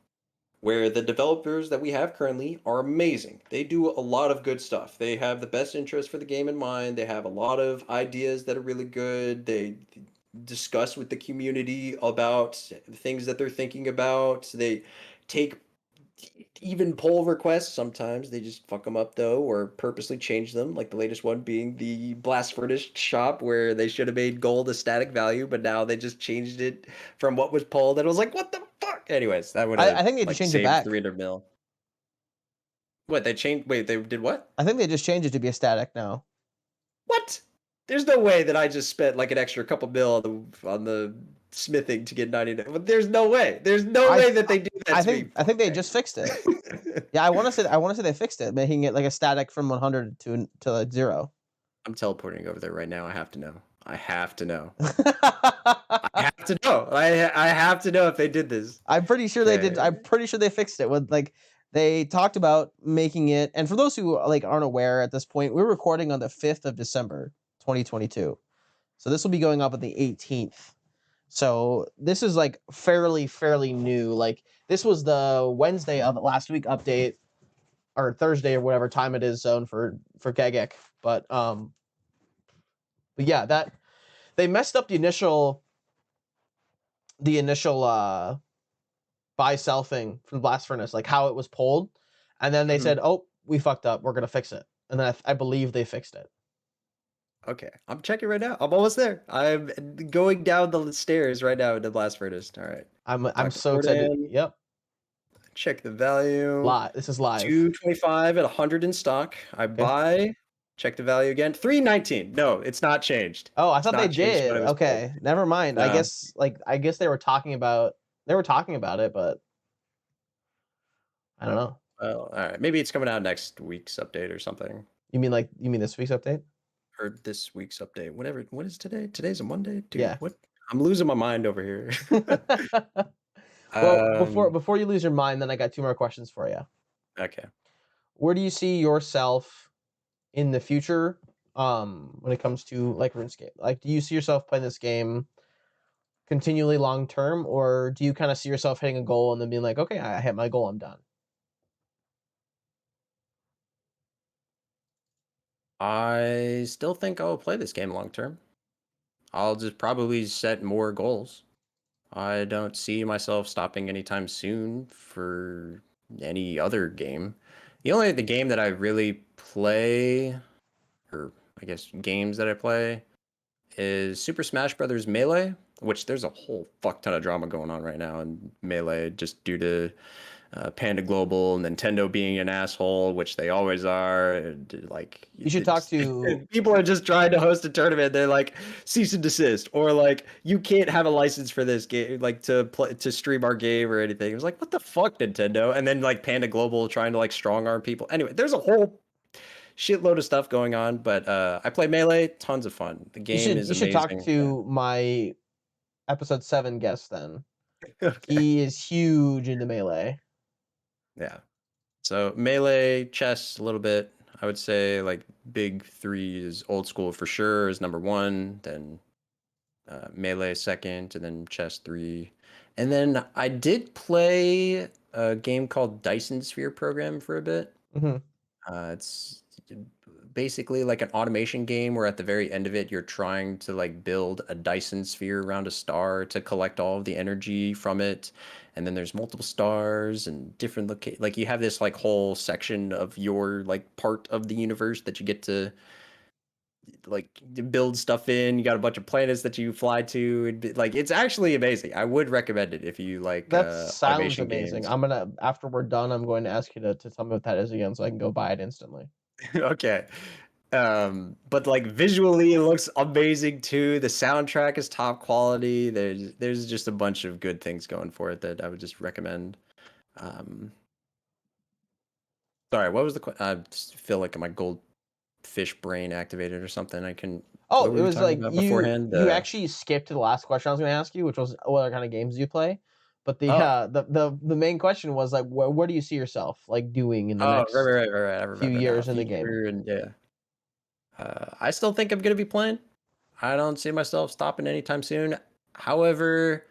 Where the developers that we have currently are amazing. They do a lot of good stuff. They have the best interest for the game in mind. They have a lot of ideas that are really good. They discuss with the community about things that they're thinking about. They take even pull requests. Sometimes they just fuck them up though, or purposely change them. Like the latest one being the blast furnace shop, where they should have made gold a static value, but now they just changed it from what was pulled, and it was like, what the fuck? Anyways, that would I have think they just like changed it saved back. 300 mil. What they changed? Wait, they did what? I think they just changed it to be a static now. What? There's no way that I just spent like an extra couple mil on the smithing to get 99. But there's no way. There's no way that they do that to me. I think Fuck, they just fixed it. man. Yeah, I want to say they fixed it, making it like a static from 100 to like 0. I'm teleporting over there right now. I have to know. I have to know. I have to know. I have to know if they did this. I'm pretty sure they did. Okay. I'm pretty sure they fixed it. With like they talked about making it. And for those who like aren't aware at this point, we're recording on the 5th of December, 2022. So this will be going up on the 18th. So this is like fairly new. Like this was the Wednesday of last week update or Thursday or whatever time it is zone for Gegek. But yeah, that they messed up the initial buy sell thing from the blast furnace, like how it was pulled, and then they Mhm. said, "Oh, we fucked up. We're gonna fix it." And then I believe they fixed it. Okay, I'm checking right now. I'm almost there. I'm going down the stairs right now into Blast Furnace. All right. I'm Dr. so excited. Forden, Yep, check the value. live. This is live. 225 at 100 in stock. I Okay. buy. Check the value again. 319. No, it's not changed. Oh, I It's thought they not changed when did. it was pulled. Okay, never mind. No. I guess they were talking about it, but I don't know. Well, all right. Maybe it's coming out next week's update or something. You mean this week's update? Or this week's update. Whatever. What is today? Today's a Monday? Dude, Yeah. what? I'm losing my mind over here. Well, before um, before you lose your mind, then I got two more questions for you. okay. Where do you see yourself in the future when it comes to like RuneScape? Like do you see yourself playing this game continually long term, or do you kind of see yourself hitting a goal and then being like, okay, I hit my goal, I'm done? I still think I'll play this game long term. I'll just probably set more goals. I don't see myself stopping anytime soon for any other game. The game that I really play, or I guess games that I play, is Super Smash Brothers Melee, which there's a whole fuck ton of drama going on right now in Melee just due to Panda Global, Nintendo being an asshole, which they always are. And, like, You should talk it's, to people are just trying to host a tournament. They're like cease and desist, or like you can't have a license for this game, like to play to stream our game or anything. It was like, what the fuck, Nintendo? And then like Panda Global trying to like strong arm people. Anyway, there's a whole shitload of stuff going on. But I play Melee, tons of fun. The you game should is you should talk amazing. Yeah. to my episode 7 guest then. Okay. He is huge into Melee. Yeah. So Melee, chess, a little bit. I would say like big three is old school for sure is number one. Then Melee second, and then chess three. And then I did play a game called Dyson Sphere Program for a bit. Hmm. It's basically like an automation game where at the very end of it, you're trying to like build a Dyson sphere around a star to collect all of the energy from it. And then there's multiple stars and different like you have this like whole section of your like part of the universe that you get to like build stuff in. You got a bunch of planets that you fly to. Like it's actually amazing. I would recommend it if you like That sounds automation amazing. games. I'm gonna After we're done, I'm going to ask you to tell me what that is again, so I can go buy it instantly. Okay. But like visually it looks amazing too. The soundtrack is top quality. There's just a bunch of good things going for it that I would just recommend. Um, sorry, what was I just feel like my goldfish brain activated or something. I can Oh, what were it we was talking like about you beforehand? you actually skipped to the last question I was going to ask you, which was what other kind of games do you play? But Oh, the main question was like, where do you see yourself like doing in the oh, next right. I few remember now. years in the game? Future and yeah. I still think I'm gonna be playing. I don't see myself stopping anytime soon. However,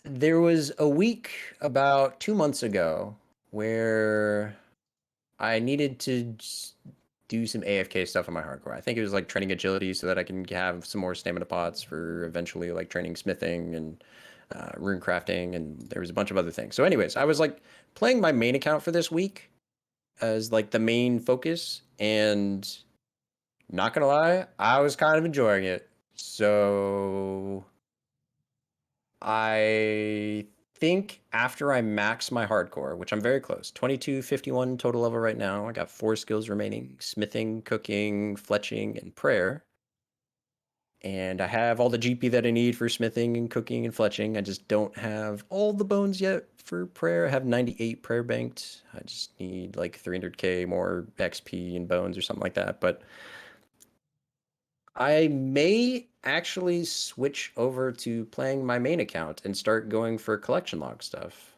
there was a week about 2 months ago where I needed to do some AFK stuff on my hardcore. I think it was like training agility so that I can have some more stamina pots for eventually like training smithing and rune crafting, and there was a bunch of other things. So, anyways, I was like playing my main account for this week as like the main focus, and not gonna lie, I was kind of enjoying it. So I think after I max my hardcore, which I'm very close, 2251 total level right now. I got 4 skills remaining: smithing, cooking, fletching, and prayer. And I have all the GP that I need for smithing and cooking and fletching. I just don't have all the bones yet for prayer. I have 98 prayer banked. I just need like 300k more XP and bones or something like that. But I may actually switch over to playing my main account and start going for collection log stuff.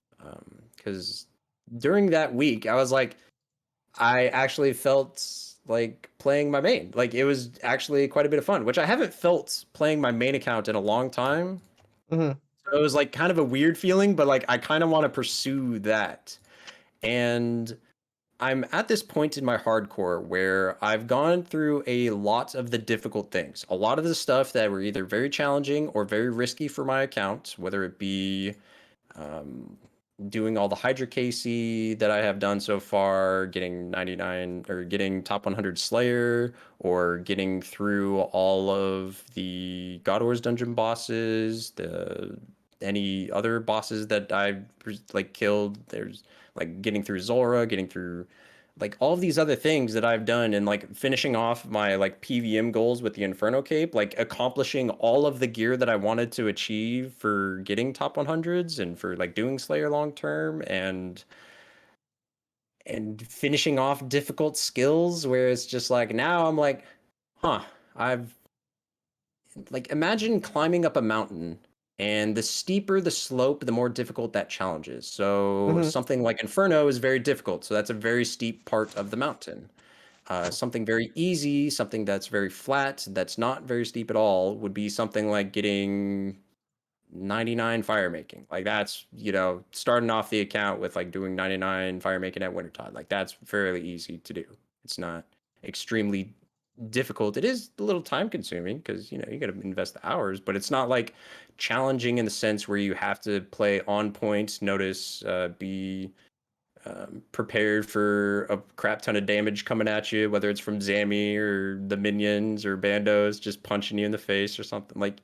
Because during that week, I was like, I actually felt like playing my main. Like it was actually quite a bit of fun, which I haven't felt playing my main account in a long time. Hmm. So it was like kind of a weird feeling, but like I kind of want to pursue that. And I'm at this point in my hardcore where I've gone through a lot of the difficult things. A lot of the stuff that were either very challenging or very risky for my account, whether it be um, doing all the Hydra KC that I have done so far, getting 99 or getting top 100 Slayer, or getting through all of the God Wars dungeon bosses, the any other bosses that I like killed. There's like getting through Zora, getting through like all of these other things that I've done and like finishing off my like PVM goals with the Inferno Cape, like accomplishing all of the gear that I wanted to achieve for getting top 100s and for like doing Slayer long term and finishing off difficult skills where it's just like now I'm like, huh, I've like imagine climbing up a mountain and the steeper the slope, the more difficult that challenge is. So Hmm. something like Inferno is very difficult. So that's a very steep part of the mountain. Something very easy, something that's very flat, that's not very steep at all, would be something like getting 99 fire making. Like that's, starting off the account with like doing 99 fire making at Wintertide. Like that's fairly easy to do. It's not extremely difficult. It is a little time consuming because, you got to invest the hours, but it's not like challenging in the sense where you have to play on point, notice, be prepared for a crap ton of damage coming at you, whether it's from Zammy or the minions or bandos just punching you in the face or something. Like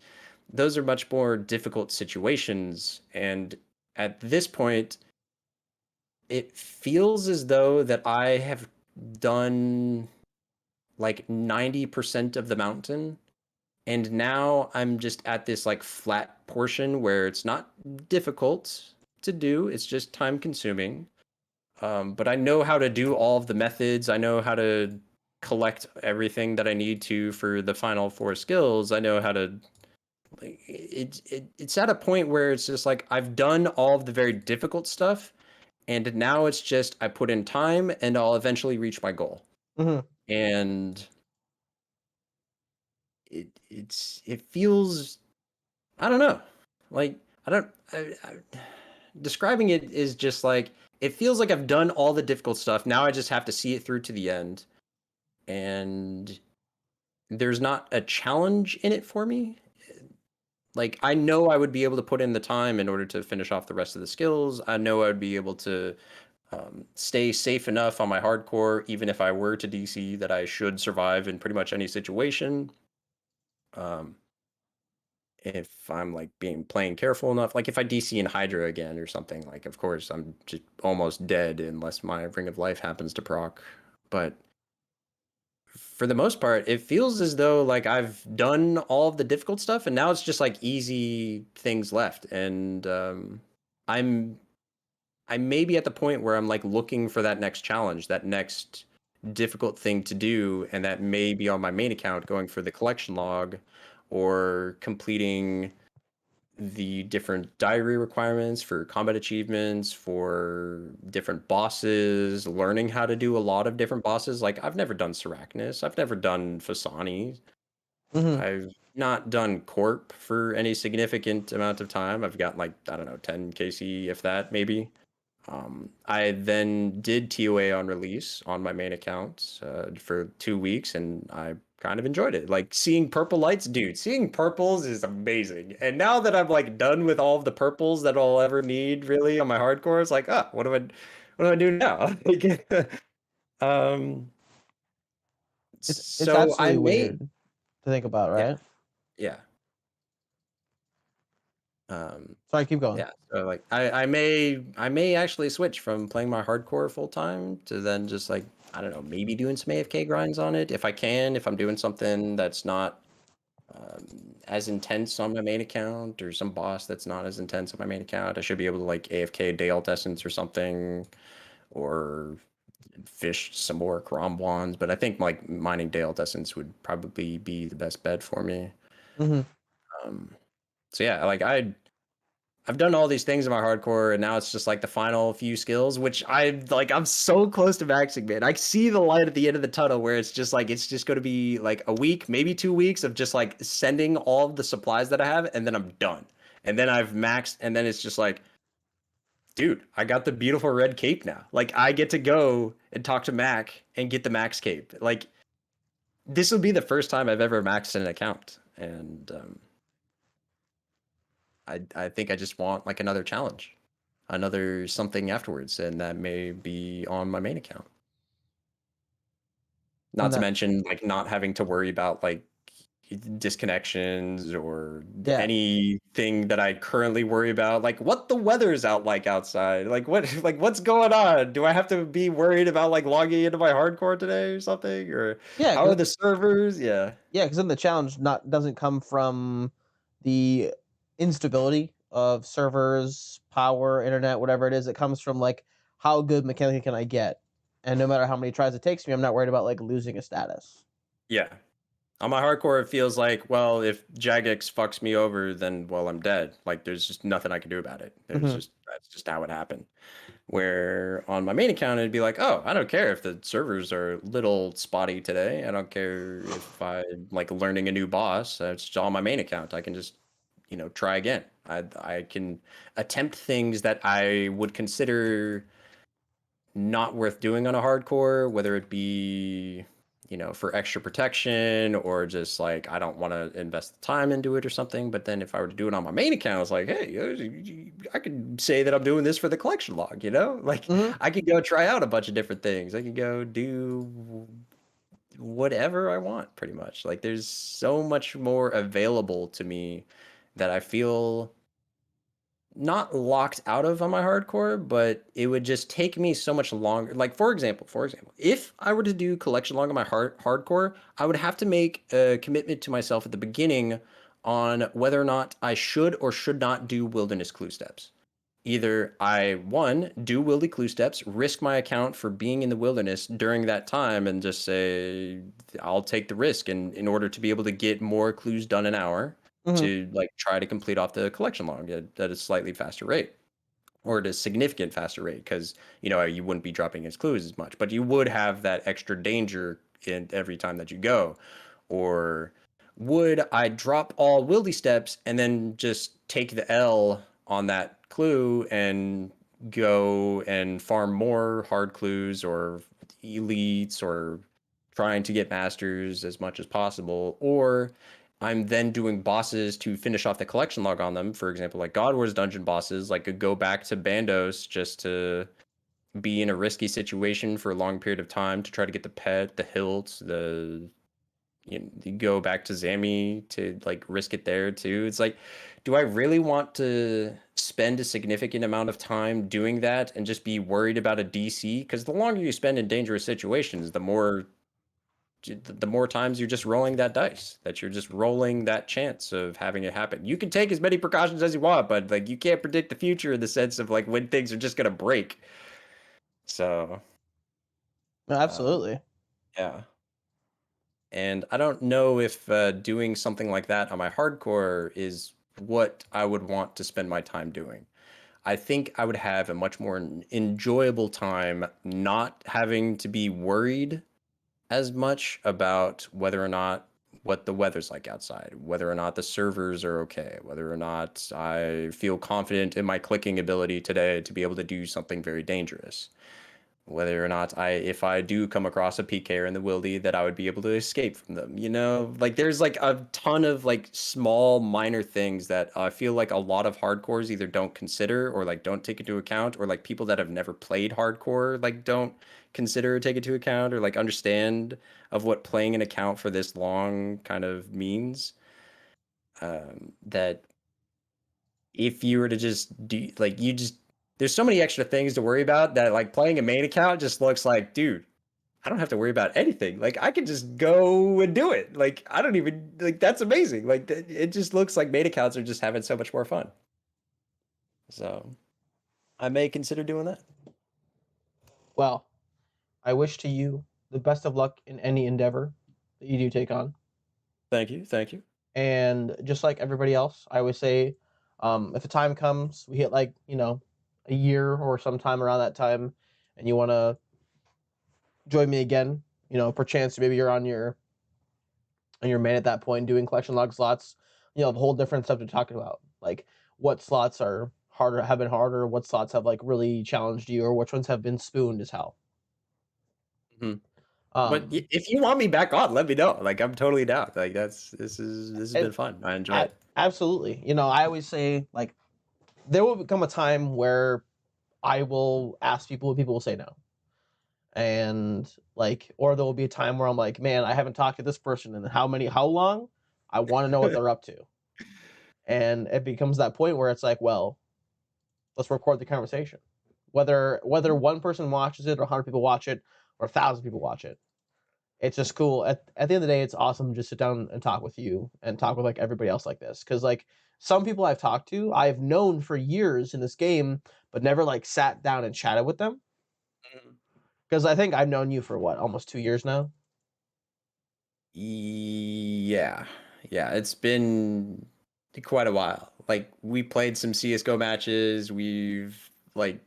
those are much more difficult situations. And at this point, it feels as though that I have done like 90% of the mountain. And now I'm just at this like flat portion where it's not difficult to do, it's just time consuming. But I know how to do all of the methods. I know how to collect everything that I need to for the final four skills. I know how to like it's at a point where it's just like I've done all of the very difficult stuff, and now it's just I put in time and I'll eventually reach my goal. Hmm. And it feels I don't know. Like I don't describing it is just like it feels like I've done all the difficult stuff. Now I just have to see it through to the end. And there's not a challenge in it for me. Like I know I would be able to put in the time in order to finish off the rest of the skills. I know I would be able to stay safe enough on my hardcore, even if I were to DC, that I should survive in pretty much any situation. Um, if I'm like being playing careful enough, like if I DC in Hydra again or something, like of course I'm just almost dead unless my Ring of Life happens to proc. But for the most part, it feels as though like I've done all of the difficult stuff and now it's just like easy things left. And I'm I may be at the point where I'm like looking for that next challenge, that next difficult thing to do, and that may be on my main account going for the collection log or completing the different diary requirements for combat achievements, for different bosses, learning how to do a lot of different bosses. Like I've never done Sarachnis, I've never done Fasani, Hmm. I've not done Corp for any significant amount of time. I've got like, I don't know, 10 KC, if that, maybe. I then did TOA on release on my main account for 2 weeks, and I kind of enjoyed it. Like seeing purple lights, dude. Seeing purples is amazing. And now that I'm like done with all of the purples that I'll ever need, really on my hardcore, it's like, what do I do now? um, It's so I absolutely may, weird to think about, yeah, right? yeah. Um, Sorry, keep going. Yeah, so like I may actually switch from playing my hardcore full time to then just like I don't know, maybe doing some AFK grinds on it if I can, if I'm doing something that's not as intense on my main account or some boss that's not as intense on my main account. I should be able to like AFK day alt essence or something or fish some more Karam wands, but I think like mining day alt essence would probably be the best bet for me. Hmm. Um, so yeah, like I've done all these things in my hardcore, and now it's just like the final few skills, which I'm so close to maxing, man. I see the light at the end of the tunnel where it's just like it's just going to be like a week, maybe 2 weeks of just like sending all of the supplies that I have, and then I'm done. And then I've maxed, and then it's just like, dude, I got the beautiful red cape now. Like I get to go and talk to Mac and get the max cape. Like this will be the first time I've ever maxed an account, and I think I just want like another challenge, another something afterwards, and that may be on my main account. Not And to that, mention like not having to worry about like disconnections or yeah, anything that I currently worry about, like what the weather's out like outside, like what like what's going on? Do I have to be worried about like logging into my hardcore today or something? Or yeah, how are the servers? Yeah. because then the challenge not doesn't come from the instability of servers, power, internet, whatever it is. It comes from like how good mechanically can I get, and no matter how many tries it takes me, I'm not worried about like losing a status. Yeah. On my hardcore, it feels like, well, if Jagex fucks me over, then well, I'm dead. Like there's just nothing I can do about it. There's Hmm. just that's just how it happened. Where on my main account, it'd be like, oh, I don't care if the servers are a little spotty today. I don't care if I'm like learning a new boss. It's on my main account. I can just, try again. I can attempt things that I would consider not worth doing on a hardcore, whether it be, for extra protection or just like I don't want to invest the time into it or something. But then if I were to do it on my main account, it's like, hey, I could say that I'm doing this for the collection log, Like Hmm. I could go try out a bunch of different things. I could go do whatever I want pretty much. Like there's so much more available to me that I feel not locked out of on my hardcore, but it would just take me so much longer. Like for example, if I were to do collection log on my hardcore, I would have to make a commitment to myself at the beginning on whether or not I should or should not do wilderness clue steps. Either I one do wildy clue steps, risk my account for being in the wilderness during that time, and just say I'll take the risk, and in order to be able to get more clues done an hour, Hmm. to like try to complete off the collection log at a slightly faster rate or at a significant faster rate, because you wouldn't be dropping his clues as much, but you would have that extra danger in every time that you go. Or would I drop all wildy steps and then just take the L on that clue and go and farm more hard clues or elites or trying to get masters as much as possible? Or I'm then doing bosses to finish off the collection log on them. For example, like God Wars dungeon bosses, like could go back to Bandos just to be in a risky situation for a long period of time to try to get the pet, the hilt, you go back to Zami to like risk it there too. It's like, do I really want to spend a significant amount of time doing that and just be worried about a DC? Because the longer you spend in dangerous situations, the more times you're just rolling that dice, that you're just rolling that chance of having it happen. You can take as many precautions as you want, but like you can't predict the future in the sense of like when things are just gonna break. So, um, Absolutely. yeah. And I don't know if doing something like that on my hardcore is what I would want to spend my time doing. I think I would have a much more enjoyable time not having to be worried as much about whether or not what the weather's like outside, whether or not the servers are okay, whether or not I feel confident in my clicking ability today to be able to do something very dangerous, whether or not if I do come across a PKer in the wildy, that I would be able to escape from them. Like there's like a ton of like small minor things that I feel like a lot of hardcores either don't consider or like don't take into account, or like people that have never played hardcore like don't consider or take into account or like understand of what playing an account for this long kind of means. That if you were to just do like you just there's so many extra things to worry about that like playing a main account just looks like, dude, I don't have to worry about anything. Like I can just go and do it. Like I don't even like that's amazing. Like it just looks like main accounts are just having so much more fun. So I may consider doing that. Well, I wish to you the best of luck in any endeavor that you do take on. Thank you. Thank you. And just like everybody else, I would say If the time comes, we hit like a year or sometime around that time, and you want to join me again, perchance maybe you're on your main at that point doing collection log slots. A whole different stuff to talk about, like what slots are harder, have been harder, what slots have like really challenged you, or which ones have been spooned as hell. Mhm. But Um, if you want me back on, let me know. Like I'm totally down. Like this has and been fun. I enjoy it. absolutely, I always say like there will become a time where I will ask people, and people will say no, and like, or there will be a time where I'm like, man, I haven't talked to this person in how long? I want to know what they're up to, and it becomes that point where it's like, well, let's record the conversation. Whether one person watches it, or 100 people watch it, or 1,000 people watch it, it's just cool. At the end of the day, it's awesome to just sit down and talk with you and talk with like everybody else like this. Because like some people I've talked to, I've known for years in this game, but never like sat down and chatted with them. Mhm. Because I think I've known you for what, almost 2 years now. Yeah. Yeah, it's been quite a while. Like we played some CS:GO matches. We've like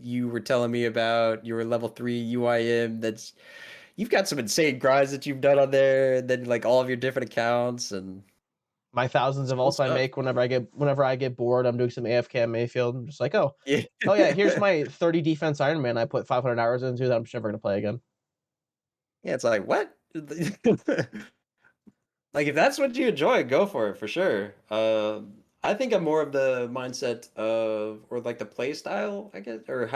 you were telling me about your level 3 UIM. That's you've got some insane grinds that you've done on there, and then like all of your different accounts and My thousands it's of cool ults I stuff. make whenever I get bored, I'm doing some AFK at Mayfield. I'm just like, Yeah. oh yeah, here's my 30 defense Iron Man I put 500 hours into that I'm just never gonna play again. Yeah, it's like, what? Like if that's what you enjoy, go for it for sure. I think I'm more of the mindset of or like the play style, I guess, or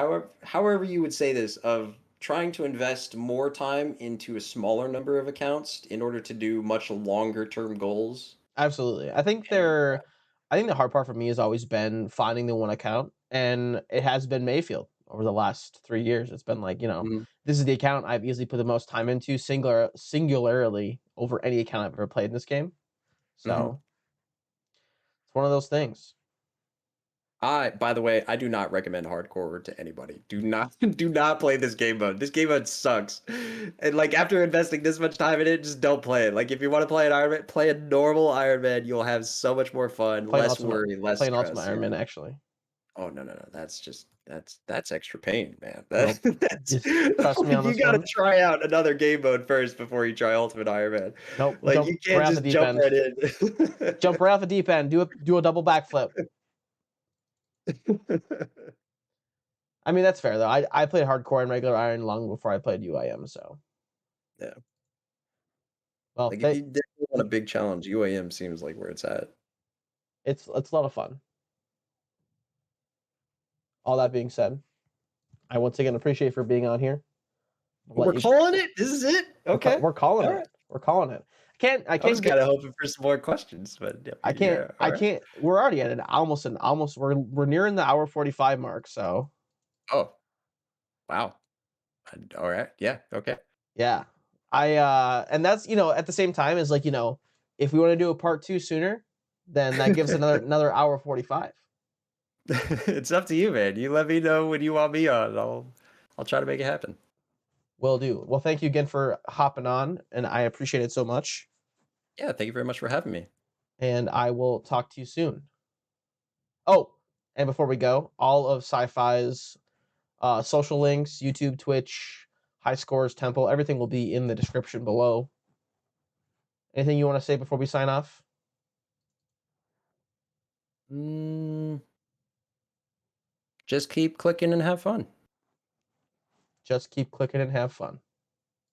however you would say this, of trying to invest more time into a smaller number of accounts in order to do much longer term goals. Absolutely. And I think the hard part for me has always been finding the one account, and it has been Mayfield over the last 3 years. It's been like, mhm, this is the account I've easily put the most time into singularly over any account I've ever played in this game. mhm. So it's one of those things. By the way, I do not recommend hardcore to anybody. Do not, do not play this game mode. This game mode sucks. And like after investing this much time in it, just don't play it. Like if you want to play an Iron Man, play a normal Iron Man. You'll have so much more fun, Playing less ultimate worry, less playing ultimate stress. Iron Yeah. Man actually. Oh no, no, no. That's just that's extra pain, man. Nope. That's Just trust me on you this gotta one. try out another game mode first before you try Ultimate Iron Man. Nope. Like Jump you right can't off the just deep jump end. right in. Jump right off the deep end. Do a double backflip. I mean, that's fair though. I played hardcore and regular Iron long before I played UIM, so Yeah. well, Like if you definitely want a big challenge, UAM seems like where it's at. it's a lot of fun. All that being said, I once again appreciate you for being on here. I'll let We're you. calling it? This is it? Okay. We're calling All it. right. We're calling it. I I was can't kind get. of hoping for some more questions, but yeah, I can't. yeah, all I right. can't. We're already at an almost. We're nearing the hour 45 mark. So Oh, wow. All right. Yeah, okay. yeah, and that's at the same time is like if we want to do a part two sooner, then that gives another hour 45. It's up to you, man. You let me know when you want me on. I'll try to make it happen. Will do. Well, thank you again for hopping on, and I appreciate it so much. Yeah, thank you very much for having me. And I will talk to you soon. Oh, and before we go, all of SighPhy's social links, YouTube, Twitch, High Scores, Temple, everything will be in the description below. Anything you want to say before we sign off? Mm, just keep clicking and have fun. Just keep clicking and have fun.